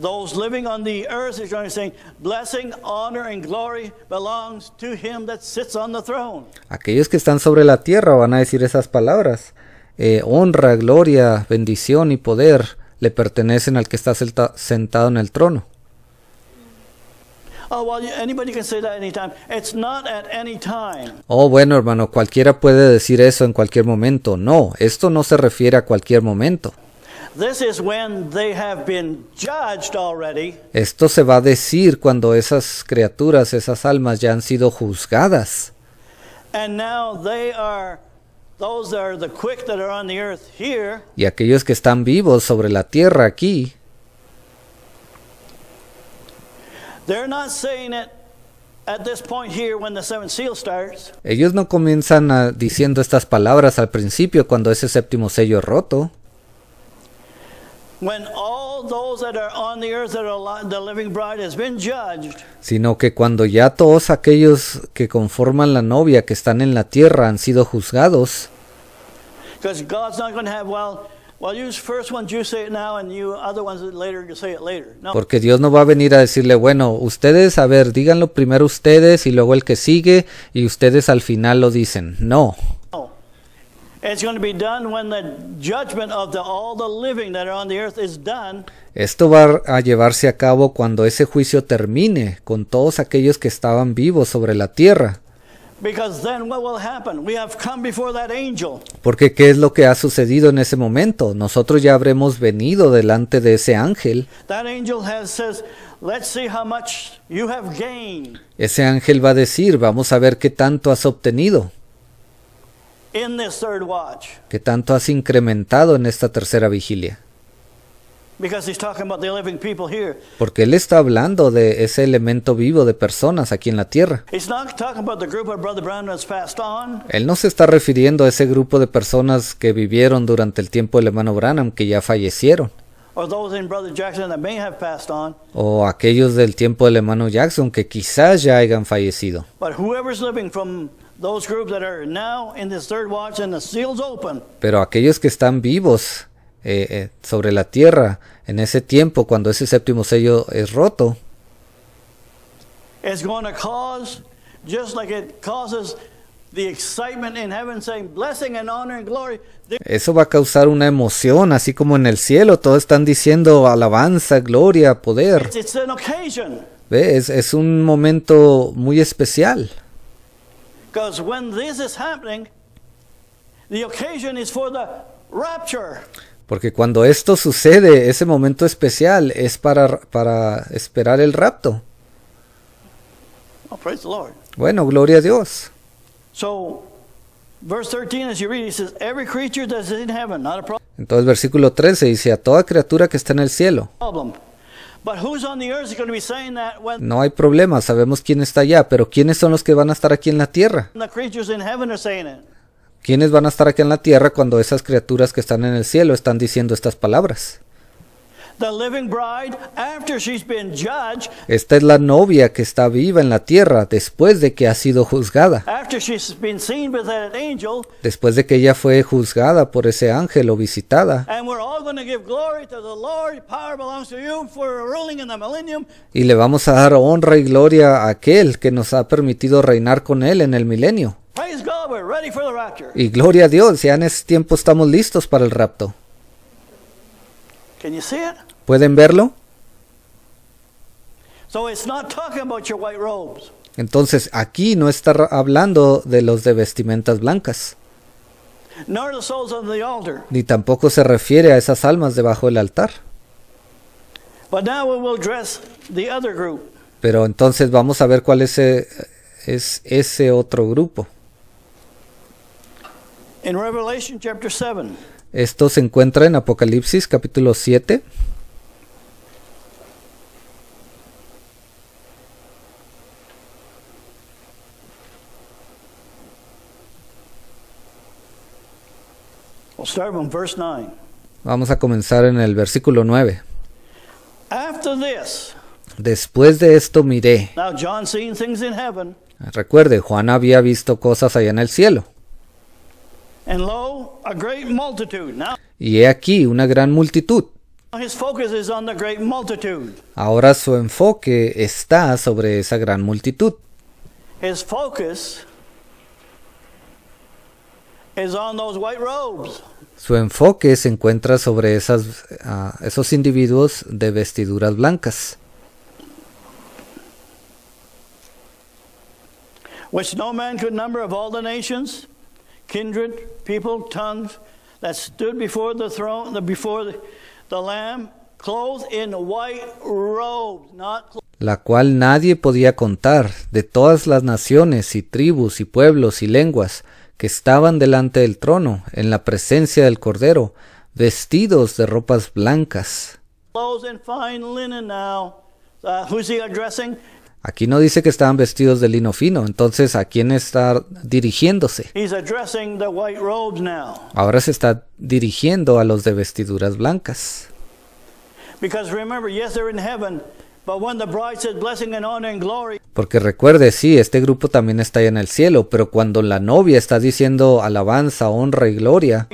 Those living on the earth is going to be saying blessing, honor, and glory belongs to him that sits on the throne. Aquellos que están sobre la tierra van a decir esas palabras. Honra, gloria, bendición y poder le pertenecen al que está sentado en el trono. Oh, well, anybody can say that anytime. It's not at any time. Oh, bueno, hermano, cualquiera puede decir eso en cualquier momento. No, esto no se refiere a cualquier momento. This is when they have been judged already. Esto se va a decir cuando esas criaturas, esas almas ya han sido juzgadas. And now they are, those that are the quick that are on the earth here, Y aquellos que están vivos sobre la tierra aquí, they're not saying it at this point here when the seventh seal starts. ellos no comienzan diciendo estas palabras al principio cuando ese séptimo sello es roto. When all those that are on the earth that are alive, the living bride has been judged. Sino que cuando ya todos aquellos que conforman la novia que están en la tierra han sido juzgados, Because God's not going to have, well, you first ones, you say it now, and you other ones later, you say it later. No. porque Dios no va a venir a decirle, bueno, ustedes, a ver, díganlo primero ustedes y luego el que sigue y ustedes al final lo dicen. No, No. It's going to be done when the judgment of all the living that are on the earth is done. esto va a llevarse a cabo cuando ese juicio termine con todos aquellos que estaban vivos sobre la tierra. Because then what will happen? We have come before that angel. Porque ¿qué es lo que ha sucedido en ese momento? Nosotros ya habremos venido delante de ese ángel. That angel says, let's see how much you have gained Ese ángel va a decir, vamos a ver qué tanto has obtenido, in this third watch. qué tanto has incrementado en esta tercera vigilia. Because he's talking about the living people here. Porque él está hablando de ese elemento vivo de personas aquí en la tierra. He's not talking about the group of Brother Brown that's passed on. Él no se está refiriendo a ese grupo de personas que vivieron durante el tiempo del hermano Branham, que ya fallecieron. Or those in Brother Jackson that may have passed on. O aquellos del tiempo del hermano Jackson, que quizás ya hayan fallecido. But whoever's living from those groups that are now in this third watch and the seal's open, Pero aquellos que están vivos sobre la tierra en ese tiempo, cuando ese séptimo sello es roto, is going to cause, just like it causes the excitement in heaven saying blessing and honor and glory. eso va a causar una emoción, así como en el cielo todos están diciendo alabanza, gloria, poder. It's an occasion. ¿Ve? Es un momento muy especial. Because when this is happening, the occasion is for the rapture. Porque cuando esto sucede, ese momento especial es para esperar el rapto. Oh, praise the Lord. Bueno, gloria a Dios. So, verse 13, as you read, he says, every creature that is in heaven, not a problem. Entonces versículo 13 dice, a toda criatura que está en el cielo. Problem. But who's on the earth is going to be saying that when No hay problema, sabemos quién está allá, pero ¿quiénes son los que van a estar aquí en la tierra? the creatures in heaven are saying it? ¿Quiénes van a estar aquí en la tierra cuando esas criaturas que están en el cielo están diciendo estas palabras? The living bride, after she's been judged, Esta es la novia que está viva en la tierra después de que ha sido juzgada, after she's been seen by that angel, después de que ella fue juzgada por ese ángel o visitada, and we're all going to give glory to the Lord. Power belongs to you for ruling in the millennium. y le vamos a dar honra y gloria a aquel que nos ha permitido reinar con él en el milenio. Praise God, we're ready for the rapture. Y gloria a Dios, ya en ese tiempo estamos listos para el rapto. Can you see it? ¿Pueden verlo? So it's not talking about your white robes. Entonces aquí no está hablando de los de vestimentas blancas, Nor the souls on the altar. ni tampoco se refiere a esas almas debajo del altar. But now we will address the other group. Pero entonces vamos a ver cuál es ese otro grupo. In Revelation chapter 7, Esto se encuentra en Apocalipsis capítulo 7. we'll start from verse 9. Vamos a comenzar en el versículo 9. After this, Después de esto miré. now John seen things in heaven, Recuerde, Juan había visto cosas allá en el cielo. and lo, a great multitude. Now Y he aquí una gran multitud. his focus is on the great multitude. Ahora su enfoque está sobre esa gran multitud. His focus is on those white robes. Su enfoque se encuentra sobre esos individuos de vestiduras blancas, which no man could number, of all the nations, kindred, people, tongues, that stood before the throne, before the Lamb, clothed in white robes, not la cual nadie podía contar, de todas las naciones y tribus y pueblos y lenguas que estaban delante del trono, en la presencia del Cordero, vestidos de ropas blancas. clothed in fine linen. Now, who's he addressing? Aquí no dice que estaban vestidos de lino fino, entonces ¿a quién está dirigiéndose? He's addressing the white robes now. Ahora se está dirigiendo a los de vestiduras blancas. Because remember, yes, they're in heaven, but when the bride says blessing and honor and glory, Porque recuerde, sí, este grupo también está allá en el cielo, pero cuando la novia está diciendo alabanza, honra y gloria,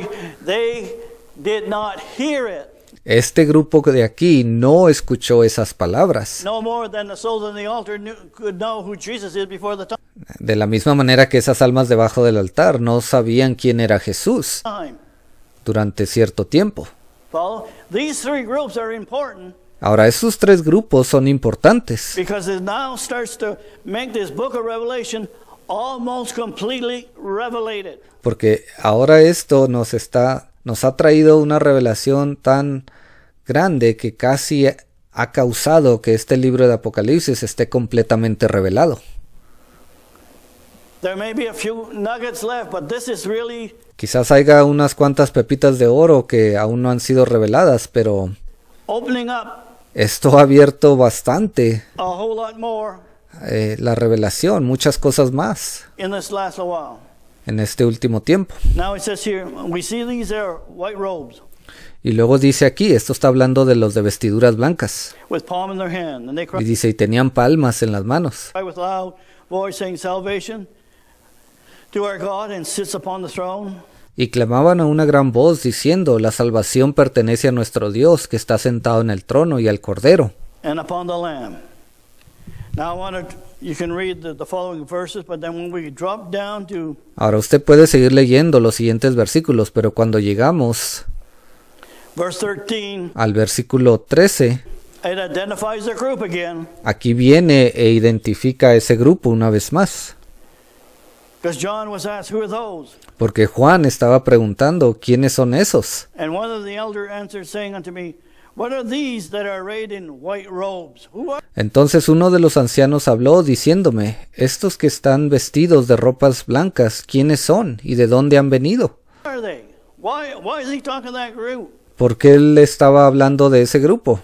they did not hear it. este grupo de aquí no escuchó esas palabras. No more than the souls on the altar could know who Jesus is before the De la misma manera que esas almas debajo del altar no sabían quién era Jesús time. durante cierto tiempo. Follow? These three groups are important Ahora, esos tres grupos son importantes, because it now starts to make this book of Revelation almost completely revelated. porque ahora esto nos ha traído una revelación tan grande que casi ha causado que este libro de Apocalipsis esté completamente revelado. There may be a few nuggets left, but this is really Quizás haya unas cuantas pepitas de oro que aún no han sido reveladas, pero opening up esto ha abierto bastante a whole lot more la revelación, muchas cosas más in this last little while. en este último tiempo. Now it says here, we see these are white robes Y luego dice aquí, esto está hablando de los de vestiduras blancas. with palm in their hand, and they Y cry dice, y tenían palmas en las manos. with loud voice, saying, "Salvation to our God, and sits upon the throne." Y clamaban a una gran voz diciendo, la salvación pertenece a nuestro Dios que está sentado en el trono y al Cordero. And upon the Lamb. Now you can read the following verses, but then when we drop down to Ahora usted puede seguir leyendo los siguientes versículos, pero cuando llegamos verse 13, al versículo 13, it identifies the group again, aquí viene e identifica a ese grupo una vez más. because John was asked, "Who are those?" Porque Juan estaba preguntando, ¿quiénes son esos? And one of the elders answered, saying unto me, "What are these that are arrayed in white robes? Who Entonces uno de los ancianos habló diciéndome, estos que están vestidos de ropas blancas, ¿quiénes son y de dónde han venido? are they? Why is he talking to that group? ¿Por qué él estaba hablando de ese grupo?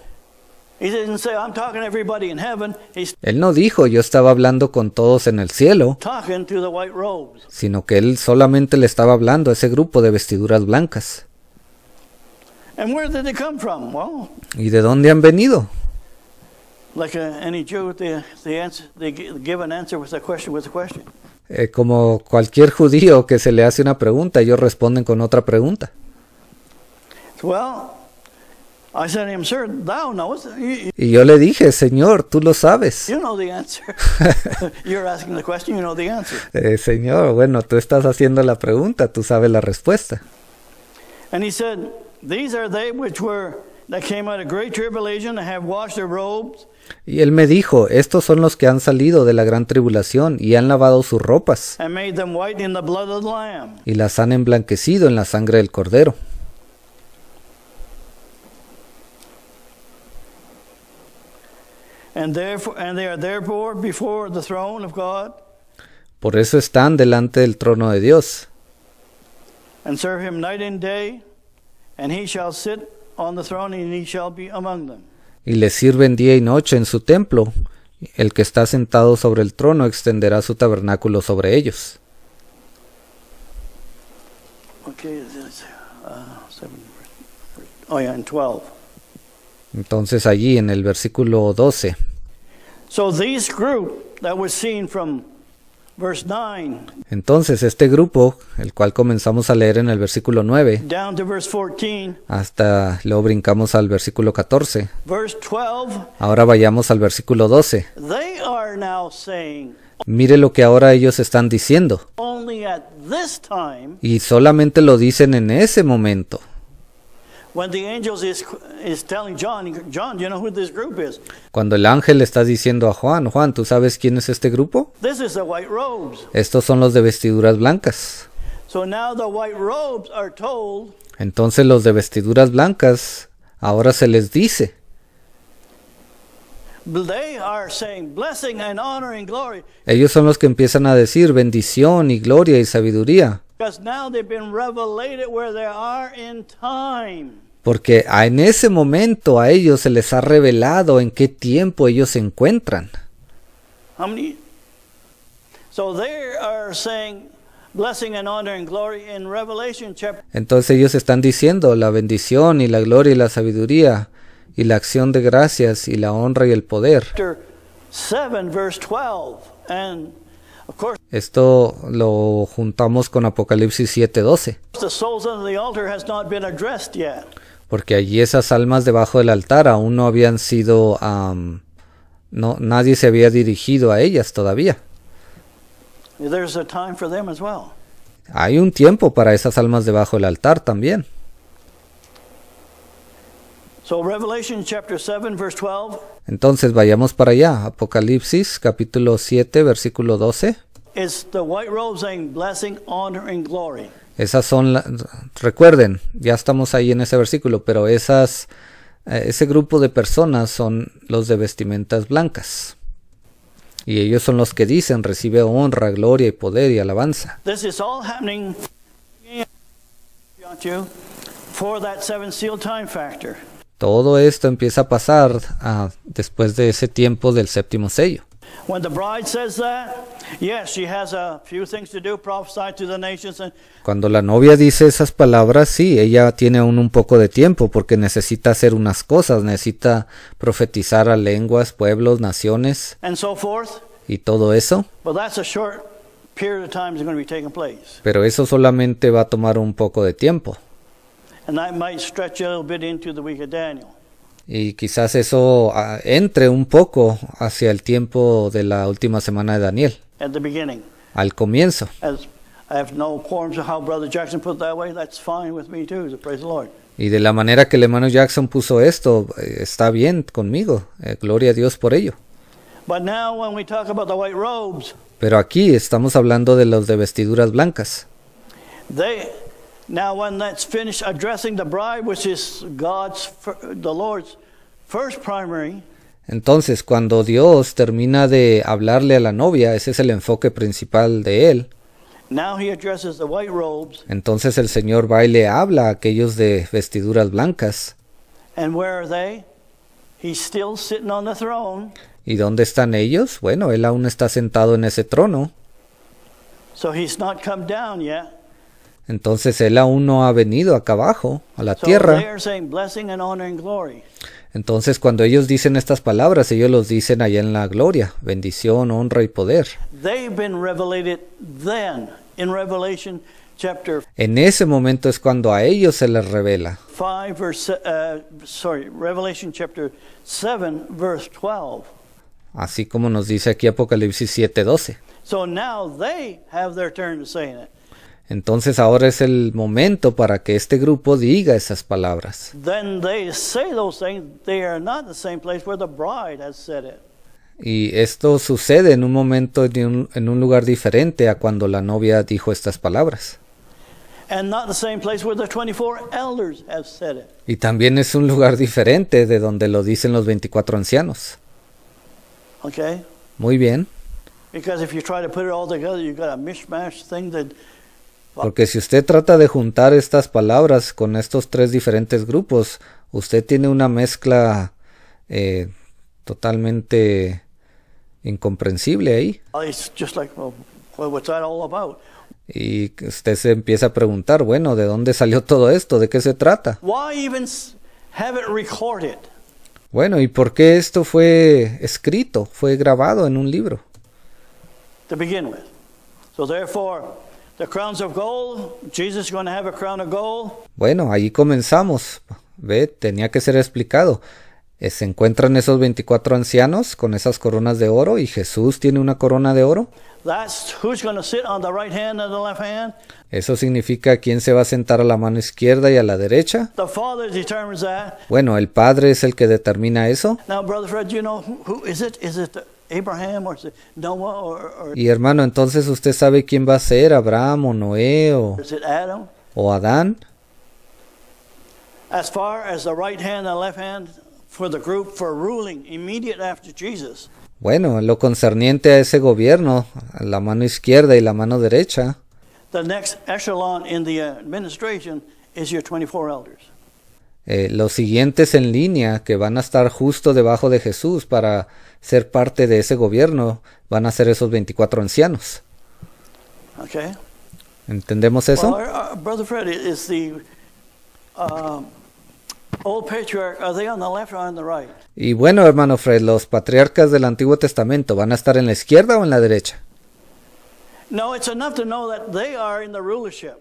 He didn't say, I'm talking to everybody in heaven. He's Él no dijo, yo estaba hablando con todos en el cielo, talking to the white robes. sino que él solamente le estaba hablando a ese grupo de vestiduras blancas. And where did they come from? Well, ¿Y de dónde han venido? like any Jew, they give an answer with a question. Como cualquier judío que se le hace una pregunta, ellos responden con otra pregunta. Well, I said to him, sir, thou knowest. Y yo le dije, Señor, tú lo sabes. You know the answer. You're asking the question, you know the answer. Señor, bueno, tú estás haciendo la pregunta, tú sabes la respuesta. And he said, these are they that came out of great tribulation and have washed their robes. Y él me dijo, estos son los que han salido de la gran tribulación y han lavado sus ropas And made them white in the blood of the Lamb. y las han emblanquecido en la sangre del Cordero. And they are therefore before the throne of God. Por eso están delante del trono de Dios. And serve him night and day, and he shall sit on the throne, and he shall be among them. Y les sirven día y noche en su templo. El que está sentado sobre el trono extenderá su tabernáculo sobre ellos. Okay, and 12. Entonces allí en el versículo 12. So this group that was seen from verse 9 Entonces este grupo, el cual comenzamos a leer en el versículo 9, down to verse 14, hasta luego brincamos al versículo 14. verse 12, Ahora vayamos al versículo 12. they are now saying, Mire lo que ahora ellos están diciendo. only at this time, Y solamente lo dicen en ese momento. when the angels is telling John, do you know who this group is? Cuando el ángel le está diciendo a Juan, Juan, ¿tú sabes quién es este grupo? This is the white robes. Estos son los de vestiduras blancas. So now the white robes are told, Entonces los de vestiduras blancas, ahora se les dice. they are saying blessing and honor and glory, Ellos son los que empiezan a decir bendición y gloria y sabiduría. because now they've been revelated where they are in time. Porque en ese momento a ellos se les ha revelado en qué tiempo ellos se encuentran. How many? So they are saying blessing and honor and glory in Revelation chapter Entonces ellos están diciendo la bendición y la gloria y la sabiduría y la acción de gracias y la honra y el poder. 7, verse 12. And of course, Esto lo juntamos con Apocalipsis 7:12. the souls under the altar has not been addressed yet. Porque allí esas almas debajo del altar aún no habían sido, nadie se había dirigido a ellas todavía. There's a time for them as well. Hay un tiempo para esas almas debajo del altar también. So Revelation chapter 7, verse 12 Entonces vayamos para allá. Apocalipsis capítulo 7 versículo 12. is the white robe saying blessing, honor, and glory. Esas son, recuerden, ya estamos ahí en ese versículo, pero ese grupo de personas son los de vestimentas blancas. Y ellos son los que dicen, recibe honra, gloria y poder y alabanza. This is all happening for that seven seal time factor. Todo esto empieza a pasar después de ese tiempo del séptimo sello. When the bride says that, yes, she has a few things to do, prophesy to the nations. Cuando la novia dice esas palabras, sí, ella tiene aún un poco de tiempo porque necesita hacer unas cosas, necesita profetizar a lenguas, pueblos, naciones And so forth. y todo eso. But that's a short period of time is going to be taking place. Pero eso solamente va a tomar un poco de tiempo. And that might stretch a little bit into the week of Daniel. Y quizás eso entre un poco hacia el tiempo de la última semana de Daniel, At the beginning. al comienzo. As I have no qualms of how Brother Jackson put it that way, that's fine with me too, so praise the Lord. Y de la manera que el hermano Jackson puso esto, está bien conmigo. Gloria a Dios por ello. But now when we talk about the white robes, Pero aquí estamos hablando de los de vestiduras blancas. now when that's finished addressing the bride, which is the Lord's first primary, Entonces, cuando Dios termina de hablarle a la novia, ese es el enfoque principal de él. Now he addresses the white robes. Entonces el Señor va y le habla a aquellos de vestiduras blancas. And where are they? He's still sitting on the throne. ¿Y dónde están ellos? Bueno, Él aún está sentado en ese trono. So he's not come down yet. Entonces Él aún no ha venido acá abajo, a la So they tierra. are saying blessing and honor and glory. Entonces cuando ellos dicen estas palabras, ellos los dicen allá en la gloria, bendición, honra y poder. They've been revelated then in Revelation chapter En ese momento es cuando a ellos se les revela. 5 verse Revelation chapter 7 verse 12. Así como nos dice aquí Apocalipsis 7:12. So now they have their turn to saying it. Entonces ahora es el momento para que este grupo diga esas palabras. Then they say those things. They are not the same place where the bride has said it. Y esto sucede en un momento, en un lugar diferente a cuando la novia dijo estas palabras. And not the same place where the 24 elders have said it. Y también es un lugar diferente de donde lo dicen los 24 ancianos. Okay? Muy bien, Because if you try to put it all together, you've got a mishmash thing that porque si usted trata de juntar estas palabras con estos tres diferentes grupos, usted tiene una mezcla totalmente incomprensible ahí. it's just like, well, what's that all about? Y usted se empieza a preguntar, bueno, ¿de dónde salió todo esto? ¿De qué se trata? Why even have it recorded? Bueno, ¿y por qué esto fue escrito, fue grabado en un libro? To begin with. So therefore, the crowns of gold, Jesus is going to have a crown of gold. Bueno, ahí comenzamos. Ve, tenía que ser explicado. Se encuentran esos 24 ancianos con esas coronas de oro y Jesús tiene una corona de oro. That's who's going to sit on the right hand and the left hand. Eso significa quién se va a sentar a la mano izquierda y a la derecha. The Father determines that. Bueno, el Padre es el que determina eso. Now, Brother Fred, you know who is it? Is it Abraham or is it Noah or Y hermano, entonces usted sabe quién va a ser, Abraham o Noé is it Adam? o Adán. As far as the right hand and left hand for the group for ruling immediate after Jesus. Bueno, en lo concerniente a ese gobierno, a la mano izquierda y la mano derecha, The next echelon in the administration is your 24 elders. los siguientes en línea que van a estar justo debajo de Jesús para ser parte de ese gobierno van a ser esos 24 ancianos. Okay? ¿Entendemos eso? Well, Brother Fred, is the old patriarch, are they on the left or on the right? Y bueno, hermano Fred, ¿los patriarcas del Antiguo Testamento van a estar en la izquierda o en la derecha? No, it's enough to know that they are in the rulership.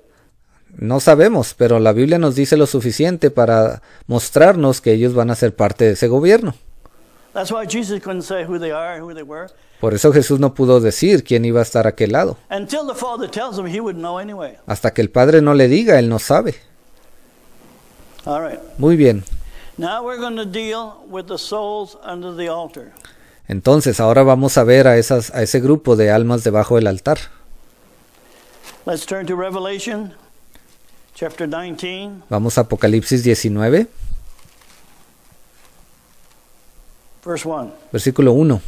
No sabemos, pero la Biblia nos dice lo suficiente para mostrarnos que ellos van a ser parte de ese gobierno. That's why Jesus couldn't say who they are, who they were. Por eso Jesús no pudo decir quién iba a estar a aquel lado. Until the Father tells him, he wouldn't know anyway. Hasta que el Padre no le diga, él no sabe. All right. Muy bien. Now we're going to deal with the souls under the altar. Entonces, ahora vamos a ver a ese grupo de almas debajo del altar. Let's turn to Revelation chapter 19, Vamos a Apocalipsis 19, verse 1. versículo 1.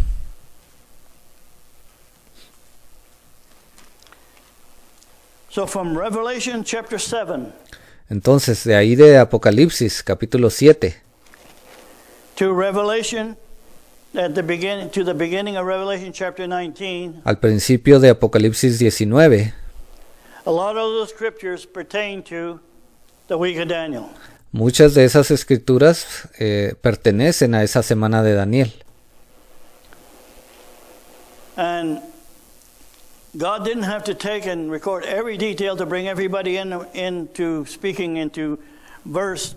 So from Revelation chapter 7 Entonces, de ahí de Apocalipsis, capítulo 7, to Revelation to the beginning of Revelation chapter 19, al principio de Apocalipsis 19, a lot of those scriptures pertain to the week of Daniel. muchas de esas escrituras pertenecen a esa semana de Daniel. And God didn't have to take and record every detail to bring everybody into speaking into verse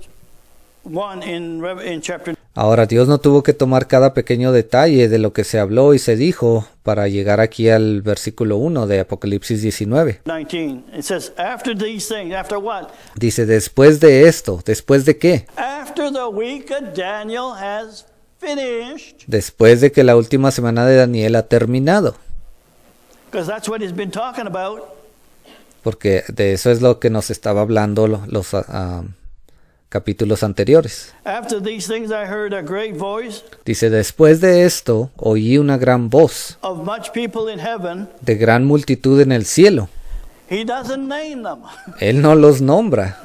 1 in chapter. Ahora, Dios no tuvo que tomar cada pequeño detalle de lo que se habló y se dijo para llegar aquí al versículo 1 de Apocalipsis 19. 19. It says, after these things, after what? Dice, después de esto, ¿después de qué? After the week of Daniel has finished. Después de que la última semana de Daniel ha terminado. Because that's what he's been talking about. Porque de eso es lo que nos estaba hablando los capítulos anteriores. After these things I heard a great voice Dice, después de esto oí una gran voz of much people in heaven de gran multitud en el cielo, He doesn't name them. Él no los nombra.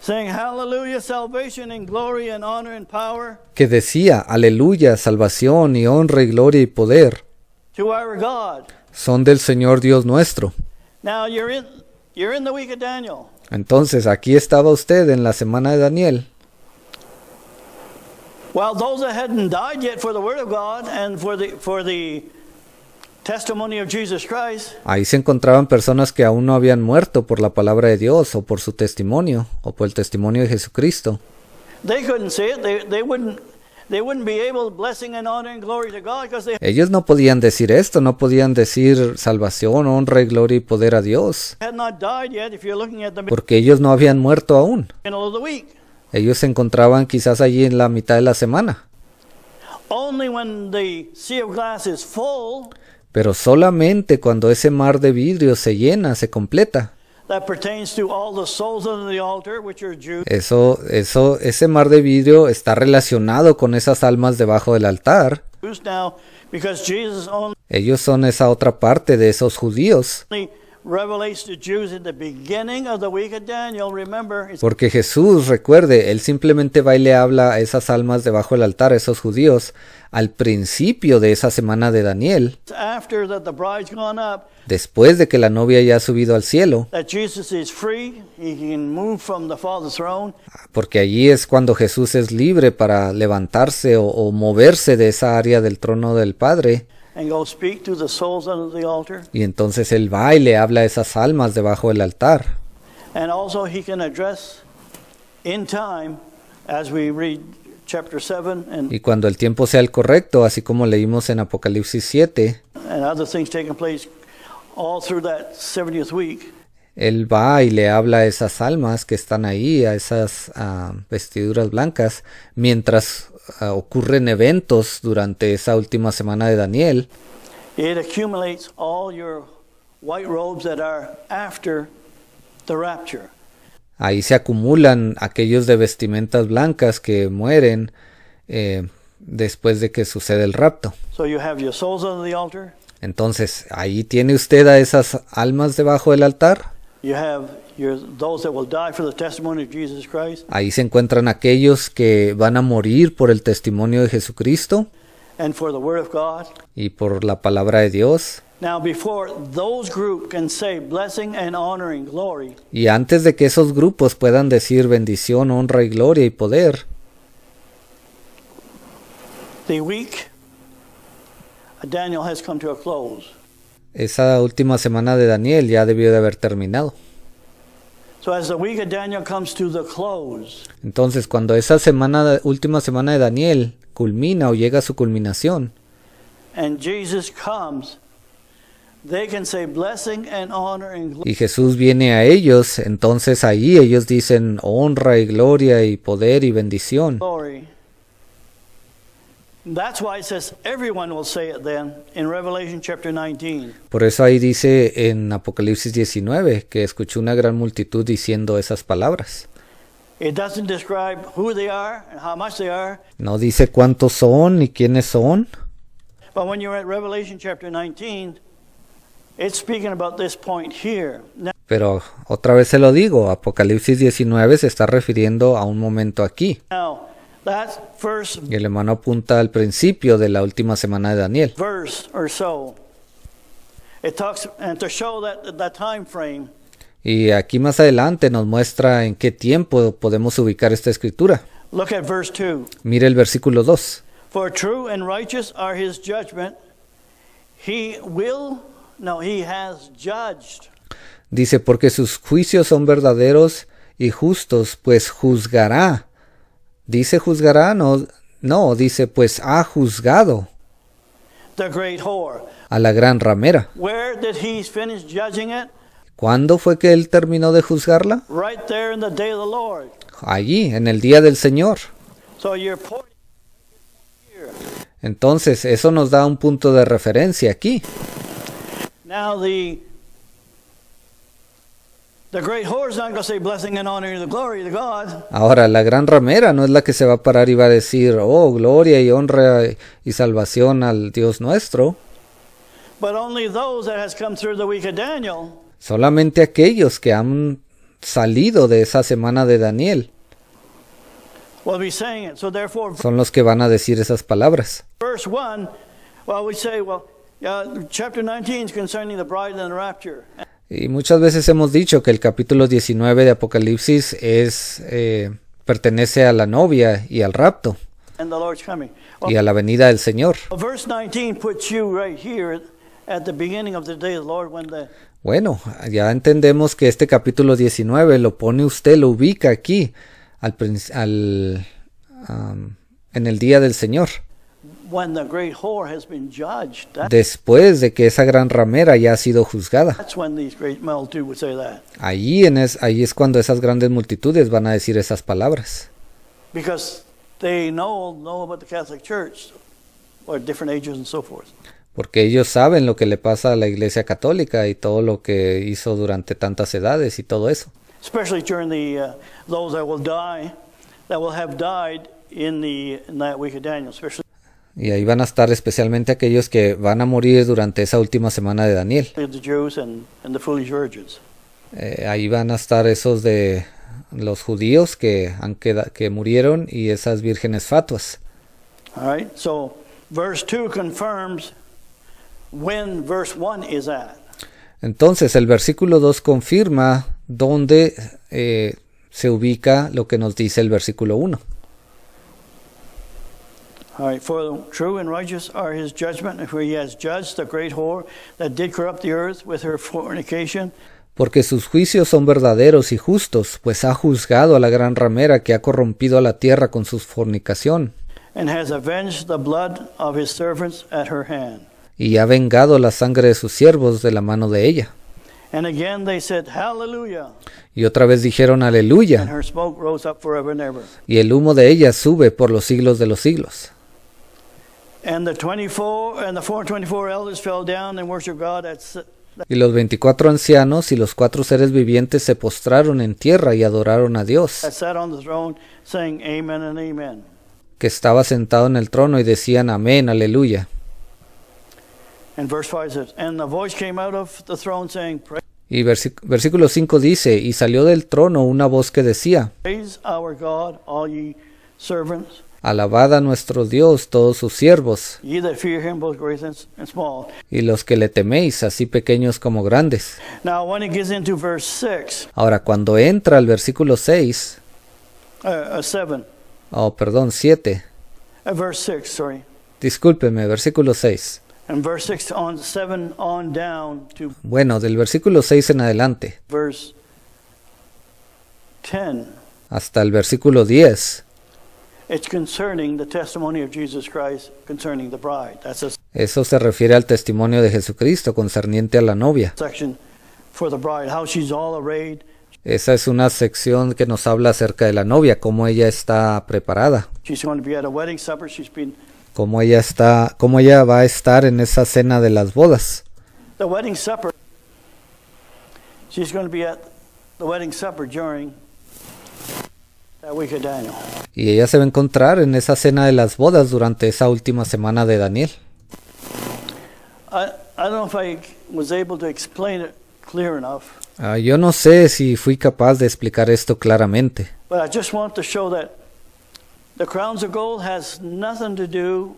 Saying hallelujah, salvation and glory and honor and power Que decía, aleluya, salvación y honra y gloria y poder to our God. son del Señor Dios nuestro. Now you're in the week of Daniel. Entonces aquí estaba usted en la semana de Daniel. While those that hadn't died yet for the word of God and for the testimony of Jesus Christ, Ahí se encontraban personas que aún no habían muerto por la palabra de Dios o por su testimonio o por el testimonio de Jesucristo. they couldn't see it. They wouldn't be able blessing and honor and glory to God because they Ellos no podían decir esto, no podían decir salvación, honra y gloria y poder a Dios, had not died yet. If you're looking at the porque ellos no habían muerto aún. middle of the week, Ellos se encontraban quizás allí en la mitad de la semana. only when the sea of glass is full, Pero solamente cuando ese mar de vidrio se llena, se completa. that pertains to all the souls under the altar, which are Jews. Ese mar de vidrio está relacionado con esas almas debajo del altar. Now, because Jesus only Ellos son esa otra parte de esos judíos. revelates to Jews at the beginning of the week of Daniel. Remember, it's Porque Jesús, recuerde, Él simplemente va y le habla a esas almas debajo del altar, a esos judíos, al principio de esa semana de Daniel, after that the bride's gone up, después de que la novia ya ha subido al cielo, that Jesus is free. He can move from the Father's throne porque allí es cuando Jesús es libre para levantarse o moverse de esa área del trono del Padre, and go speak to the souls under the altar. y entonces Él va y le habla a esas almas debajo del altar. And also he can address in time, as we read chapter 7 Y cuando el tiempo sea el correcto, así como leímos en Apocalipsis 7, and other things taking place all through that 70th week, Él va y le habla a esas almas que están ahí, a esas vestiduras blancas, mientras ocurren eventos durante esa última semana de Daniel. it accumulates all your white robes that are after the rapture. Ahí se acumulan aquellos de vestimentas blancas que mueren después de que sucede el rapto. So you have your souls under the altar, Entonces, ahí tiene usted a esas almas debajo del altar. you have those that will die for the testimony of Jesus Christ, Ahí se encuentran aquellos que van a morir por el testimonio de Jesucristo and for the word of God. y por la palabra de Dios. Now before those group can say blessing and honor and glory, Y antes de que esos grupos puedan decir bendición, honra y gloria y poder, the week of Daniel has come to a close. esa última semana de Daniel ya debió de haber terminado. So as the week of Daniel comes to the close, Entonces, cuando esa última semana de Daniel culmina o llega a su culminación, and Jesus comes, they can say blessing and honor and y Jesús viene a ellos, entonces ahí ellos dicen honra y gloria y poder y bendición. glory. That's why it says everyone will say it then in Revelation chapter 19. Por eso ahí dice en Apocalipsis 19 que escuchó una gran multitud diciendo esas palabras. It doesn't describe who they are and how much they are, No dice cuántos son ni quiénes son, but when you're at Revelation chapter 19, it's speaking about this point here. Now, pero otra vez se lo digo, Apocalipsis 19 se está refiriendo a un momento aquí. that first Y el hermano apunta al principio de la última semana de Daniel. verse or so, it talks, and to show that time frame, Y aquí más adelante nos muestra en qué tiempo podemos ubicar esta escritura. look at verse 2. Mire el versículo 2. For true and righteous are his judgment. He has judged. Dice, porque sus juicios son verdaderos y justos, pues juzgará. Dice juzgará, no, dice pues ha juzgado The great whore. a la gran ramera. Where did he finish judging it? ¿Cuándo fue que él terminó de juzgarla? Right there in the day of the Lord. Allí, en el día del Señor. So you're pointing here. Entonces, eso nos da un punto de referencia aquí. Now the great whore is not going to say blessing and honor and the glory to God. Ahora, la gran ramera no es la que se va a parar y va a decir, oh, gloria y honra y salvación al Dios nuestro. But only those that has come through the week of Daniel Solamente aquellos que han salido de esa semana de Daniel will be saying it. So therefore, son los que van a decir esas palabras. verse 1, well, we say, chapter 19 is concerning the bride and the rapture. Y muchas veces hemos dicho que el capítulo 19 de Apocalipsis pertenece a la novia y al rapto And the Lord's coming. y a la venida del Señor. Verse 19 puts you right here at the beginning of the day of the Lord when the Bueno, ya entendemos que este capítulo 19 lo pone usted, lo ubica aquí en el día del Señor. when the great whore has been judged. Después de que esa gran ramera ya ha sido juzgada. That's when these great multitude would say that. Ahí es cuando esas grandes multitudes van a decir esas palabras. Because they know about the Catholic Church or different ages and so forth. Porque ellos saben lo que le pasa a la Iglesia Católica y todo lo que hizo durante tantas edades y todo eso. Especially during those that will die, that will have died in that week of Daniel, especially Y ahí van a estar especialmente aquellos que van a morir durante esa última semana de Daniel. the Jews and the foolish virgins. Ahí van a estar esos de los judíos que murieron y esas vírgenes fatuas. All right. So verse 2 confirms when verse 1 is at. Entonces el versículo 2 confirma dónde se ubica lo que nos dice el versículo 1. All right, for true and righteous are his judgment, for he has judged the great whore that did corrupt the earth with her fornication. Porque sus juicios son verdaderos y justos, pues ha juzgado a la gran ramera que ha corrompido a la tierra con su fornicación, And has avenged the blood of his servants at her hand. y ha vengado la sangre de sus siervos de la mano de ella. And again they said, Hallelujah. Y otra vez dijeron And aleluya, her smoke rose up forever and ever. y el humo de ella sube por los siglos de los siglos. And the 424 elders fell down and worshiped God Y los 24 ancianos y los 4 seres vivientes se postraron en tierra y adoraron a Dios, that sat on the throne, saying, Amen and Amen. que estaba sentado en el trono, y decían amén, aleluya. And verse 5 says, And the voice came out of the throne saying, Y versículo 5 dice, y salió del trono una voz que decía, Praise our God, all ye servants, alabad a nuestro Dios todos sus siervos, ye that fear him, both great and small. y los que le teméis, así pequeños como grandes. Now, when it gets into verse 6, Ahora, cuando entra al versículo 6, 7, 7, verse 6, sorry. discúlpeme, versículo 6. And verse 6 on 7 on down to Bueno, del versículo 6 en adelante, verse 10, hasta el versículo 10, it's concerning the testimony of Jesus Christ concerning the bride. That's a eso se refiere al testimonio de Jesucristo concerniente a la novia. section for the bride, how she's all arrayed. Esa es una sección que nos habla acerca de la novia, cómo ella está preparada, She's going to be at a wedding supper. She's been cómo ella va a estar en esa cena de las bodas. the wedding supper. She's going to be at the wedding supper during that week of Daniel. Y ella se va a encontrar en esa cena de las bodas durante esa última semana de Daniel. I don't know if I was able to explain it clear enough, Yo no sé si fui capaz de explicar esto claramente, but I just want to show that the crowns of gold has nothing to do.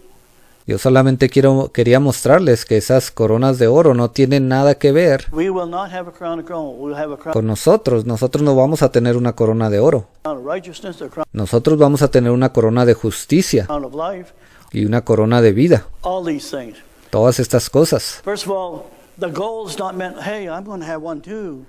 yo solamente quería mostrarles que esas coronas de oro no tienen nada que ver We will not have a crown of gold. We'll have a crown con nosotros. Nosotros no vamos a tener una corona de oro. of righteousness, a crown Nosotros vamos a tener una corona de justicia of life, y una corona de vida. all these things. Todas estas cosas. First of all, the gold's not meant, hey, I'm going to have one too.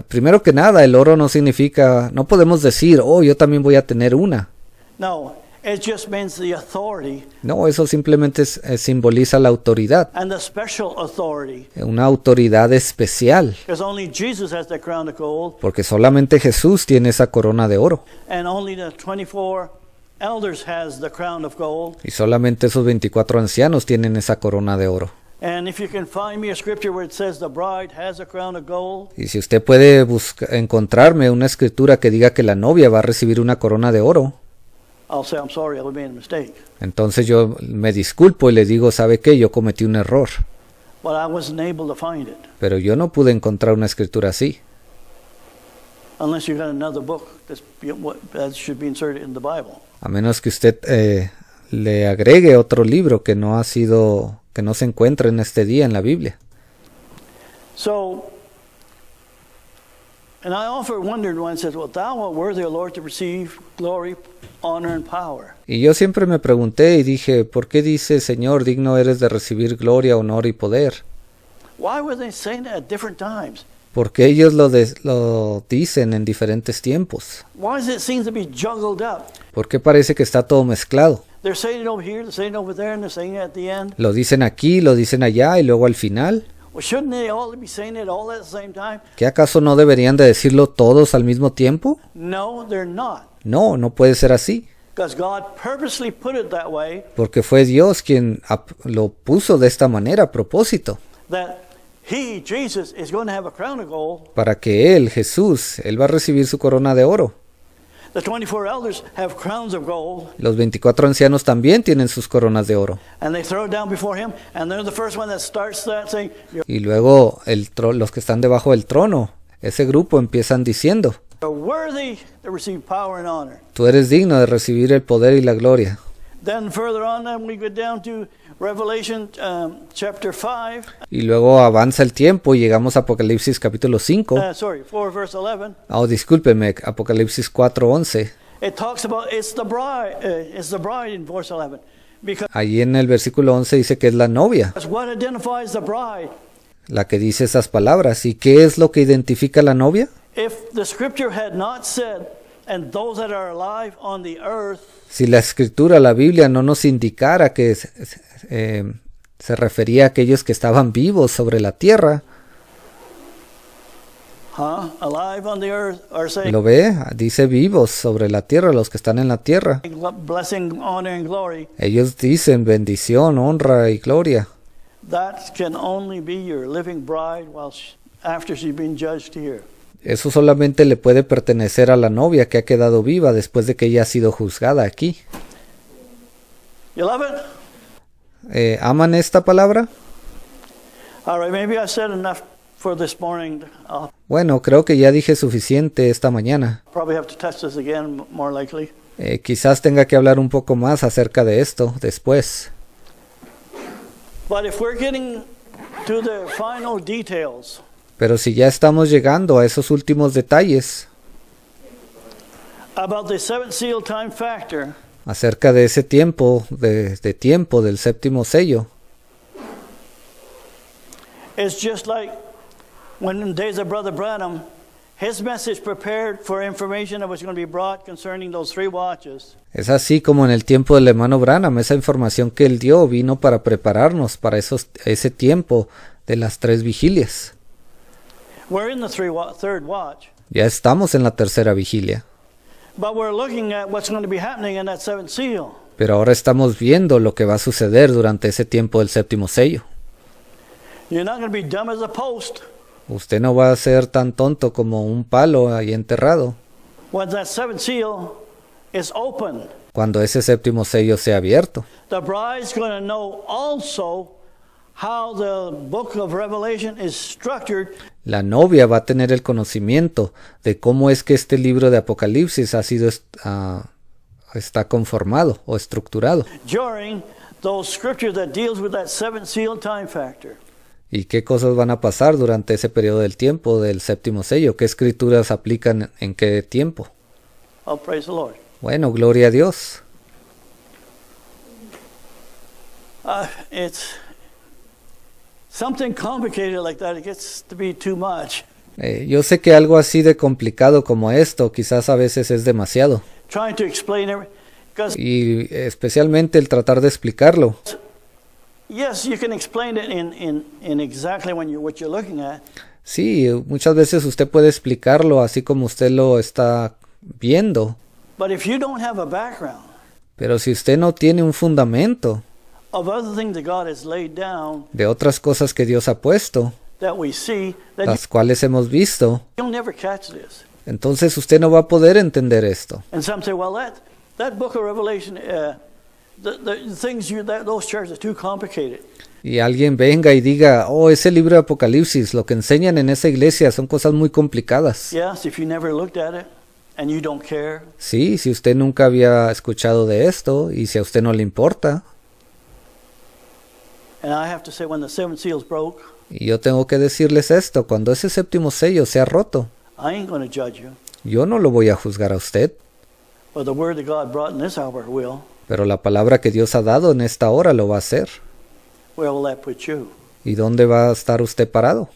Primero que nada, el oro no significa, no podemos decir, oh, yo también voy a tener una. No, it just means the authority No, eso simplemente simboliza la autoridad, and the special authority. una autoridad especial, Because only Jesus has the crown of gold, porque solamente Jesús tiene esa corona de oro, and only the 24 elders has the crown of gold. y solamente esos 24 ancianos tienen esa corona de oro. And if you can find me a scripture where it says the bride has a crown of gold, Y si usted puede encontrarme una escritura que diga que la novia va a recibir una corona de oro, I'll say, I'm sorry, I made a mistake. entonces yo me disculpo y le digo, ¿sabe qué? Yo cometí un error. but I wasn't able to find it. Pero yo no pude encontrar una escritura así, Unless you got another book that should be inserted in the Bible. a menos que usted le agregue otro libro que no se encuentra en este día en la Biblia. So, and I often wondered when it says, well, thou art worthy, O Lord, to receive glory, honor, and power. Y yo siempre me pregunté y dije, ¿por qué dice, Señor, digno eres de recibir gloria, honor y poder? Why were they saying that at different times? Porque ellos lo dicen en diferentes tiempos. Why does it seem to be juggled up? ¿Por qué parece que está todo mezclado? They're saying it over here, they're saying it over there, and they're saying it at the end. Lo dicen aquí, lo dicen allá y luego al final. Well, shouldn't they all be saying it all at the same time? ¿Qué acaso no deberían de decirlo todos al mismo tiempo? No, they're not. No, no puede ser así. Because God purposely put it that way, Porque fue Dios quien lo puso de esta manera a propósito. that He, Jesus, is going to have a crown of gold. Para que Él, Jesús, Él va a recibir su corona de oro. The 24 elders have crowns of gold, Los 24 ancianos también tienen sus coronas de oro. and they throw it down before Him, and they're the first one that starts that saying, Y luego los que están debajo del trono, ese grupo empiezan diciendo, you're worthy to receive power and honor. tú eres digno de recibir el poder y la gloria. Then further on, then we go down to Revelation chapter 5, Y luego avanza el tiempo y llegamos a Apocalipsis capítulo 5. 4 verse 11. Oh, discúlpeme, Apocalipsis 4:11. It talks about it's the bride in verse 11. Because Allí en el versículo 11 dice que es la novia, what identifies the bride? la que dice esas palabras. ¿Y qué es lo que identifica a la novia? If the scripture had not said, and those that are alive on the earth, Si la escritura, la Biblia, no nos indicara que se refería a aquellos que estaban vivos sobre la tierra, alive on the earth, are saying ¿lo ve? Dice vivos sobre la tierra, los que están en la tierra. blessing, honor, and glory, Ellos dicen bendición, honra y gloria. that can only be your living bride after she's been judged here. Eso solamente le puede pertenecer a la novia que ha quedado viva después de que ella ha sido juzgada aquí. You love it? ¿Aman esta palabra? All right, maybe I said enough for this morning. I'll Bueno, creo que ya dije suficiente esta mañana. probably have to touch this again, more likely. Quizás tenga que hablar un poco más acerca de esto después. But if we're getting to the final details, Pero si ya estamos llegando a esos últimos detalles about the seventh seal time factor, acerca de ese tiempo, de tiempo del séptimo sello, it's just like when in the days of Brother Branham, his message prepared for information that was going to be brought concerning those 3 watches. es así como en el tiempo del hermano Branham, esa información que él dio vino para prepararnos para ese tiempo de las 3 vigilias. We're in the third watch, Ya estamos en la tercera vigilia, but we're looking at what's going to be happening in that seventh seal. pero ahora estamos viendo lo que va a suceder durante ese tiempo del séptimo sello. You're not going to be dumb as a post Usted no va a ser tan tonto como un palo ahí enterrado when that seventh seal is open. cuando ese séptimo sello sea abierto. The bride's going to know also how the book of Revelation is structured La novia va a tener el conocimiento de cómo es que este libro de Apocalipsis está conformado o estructurado. during those scriptures that deals with that seventh seal time factor. Y qué cosas van a pasar durante ese periodo del tiempo del séptimo sello. ¿Qué escrituras aplican en qué tiempo? Oh, praise the Lord. Bueno, gloria a Dios. It's something complicated like that. It gets to be too much. Yo sé que algo así de complicado como esto quizás a veces es demasiado. Trying to explain everything. Because, Y especialmente el tratar de explicarlo. yes, you can explain it in exactly what you're looking at. Sí, muchas veces usted puede explicarlo así como usted lo está viendo. But if you don't have a background Pero si usted no tiene un fundamento of other things that God has laid down de otras cosas que Dios ha puesto, that we see, then las cuales hemos visto, you'll never catch this. entonces usted no va a poder entender esto. And some say, well, that book of Revelation, the things those churches are too complicated. y alguien venga y diga, oh, ese libro de Apocalipsis, lo que enseñan en esa iglesia son cosas muy complicadas. Yes, if you never looked at it and you don't care. Sí, si usted nunca había escuchado de esto y si a usted no le importa. And I have to say, when the seven seals broke, Y yo tengo que decirles esto, cuando ese séptimo sello se ha roto, I ain't going to judge you. yo no lo voy a juzgar a usted, But the word that God brought in this hour will. pero la palabra que Dios ha dado en esta hora lo va a hacer. Where will that put you? ¿Y dónde va a estar usted parado?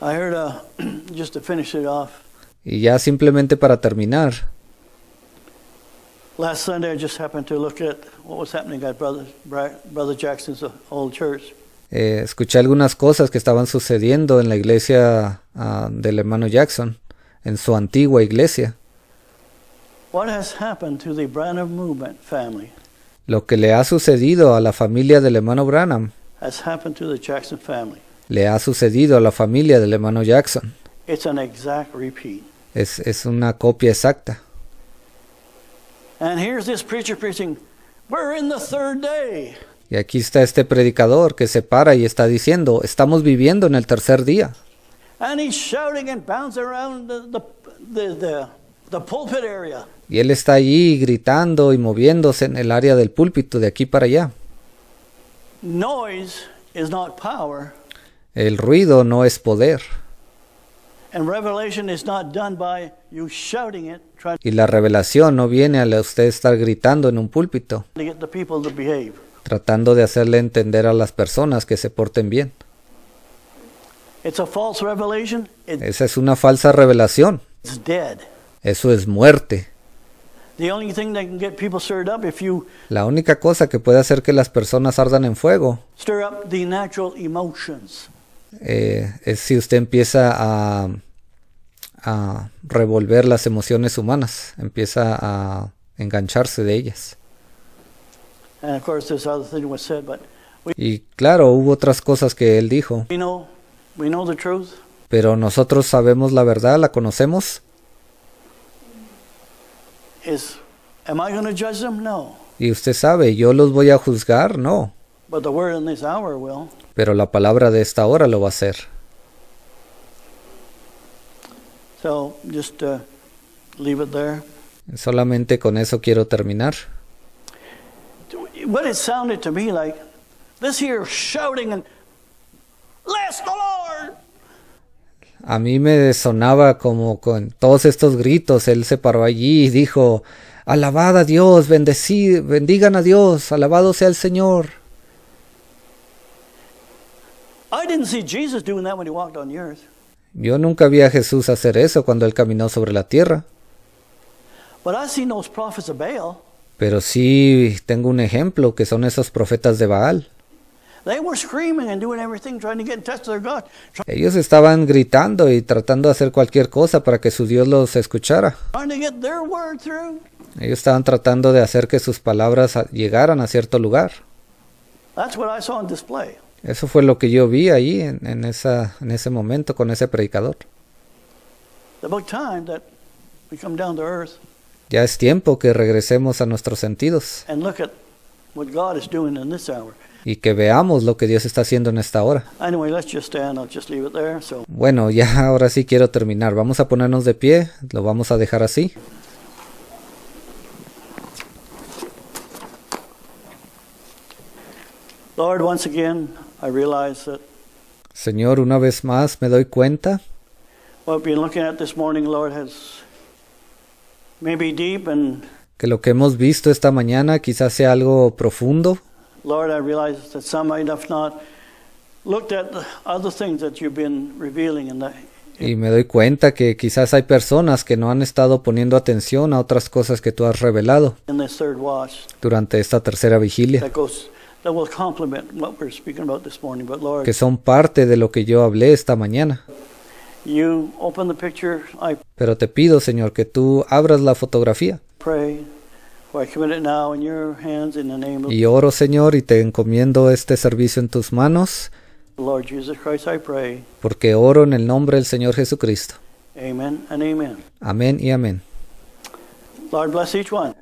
I heard, just to finish it off, Y ya simplemente para terminar, last Sunday I just happened to look at what was happening at Brother Jackson's old church. escuché algunas cosas que estaban sucediendo en la iglesia del hermano Jackson, en su antigua iglesia. What has happened to the Branham Movement family Lo que le ha sucedido a la familia del hermano Branham, has happened to the Jackson family. le ha sucedido a la familia del hermano Jackson. It's an exact repeat. Es una copia exacta. And here's this preacher preaching, we're in the third day. Y aquí está este predicador que se para y está diciendo, estamos viviendo en el tercer día. And he's shouting and bouncing around the pulpit area. Y él está allí gritando y moviéndose en el área del púlpito de aquí para allá. Noise is not power. El ruido no es poder. And revelation is not done by you shouting it, trying Y la revelación no viene a usted estar gritando en un púlpito, to get the people to behave. tratando de hacerle entender a las personas que se porten bien. It's a false revelation. Esa es una falsa revelación. It's dead. Eso es muerte. The only thing that can get people stirred up if you La única cosa que puede hacer que las personas ardan en fuego stir up the natural emotions. es si usted empieza a revolver las emociones humanas, empieza a engancharse de ellas. And of course this other thing was said, but Y claro, hubo otras cosas que él dijo, we know the truth. pero nosotros sabemos la verdad, la conocemos. Am I going to judge them? No. Y usted sabe, ¿yo los voy a juzgar? No. But the word in this hour will. Pero la palabra de esta hora lo va a hacer. So just leave it there. Solamente con eso quiero terminar. What it sounded to me like, this here shouting and, bless the Lord. A mí me sonaba como con todos estos gritos. Él se paró allí y dijo, alabad a Dios, bendigan a Dios, alabado sea el Señor. I didn't see Jesus doing that when he walked on the earth. Yo nunca vi a Jesús hacer eso cuando él caminó sobre la tierra. But I seen those prophets of Baal. Pero sí tengo un ejemplo que son esos profetas de Baal. They were screaming and doing everything, trying to get in touch with their God. Ellos estaban gritando y tratando de hacer cualquier cosa para que su Dios los escuchara. Trying to get their word through. Ellos estaban tratando de hacer que sus palabras llegaran a cierto lugar. That's what I saw on display. Eso fue lo que yo vi ahí en ese momento con ese predicador. It's about time that we come down to earth Ya es tiempo que regresemos a nuestros sentidos and look at what God is doing in this hour. y que veamos lo que Dios está haciendo en esta hora. Anyway, let's just stand. I'll just leave it there. So, Bueno, ya ahora sí quiero terminar. Vamos a ponernos de pie, lo vamos a dejar así. Lord, once again, I realize that Señor, una vez más me doy cuenta what we've been looking at this morning, Lord, has maybe deep, and que lo que hemos visto esta mañana quizás sea algo profundo. Lord, I realize that some might have not looked at the other things that you've been revealing in the Y me doy cuenta que quizás hay personas que no han estado poniendo atención a otras cosas que tú has revelado in this third watch durante esta tercera vigilia, that will complement what we're speaking about this morning. But Lord, que son parte de lo que yo hablé esta mañana. you open the picture. I Pero te pido, Señor, que tú abras la fotografía. pray, for I commit it now in your hands in the name of Y oro, Señor, y te encomiendo este servicio en tus manos, the Lord Jesus Christ. I pray. porque oro en el nombre del Señor Jesucristo. Amen and amen. Amén y amén. Lord bless each one.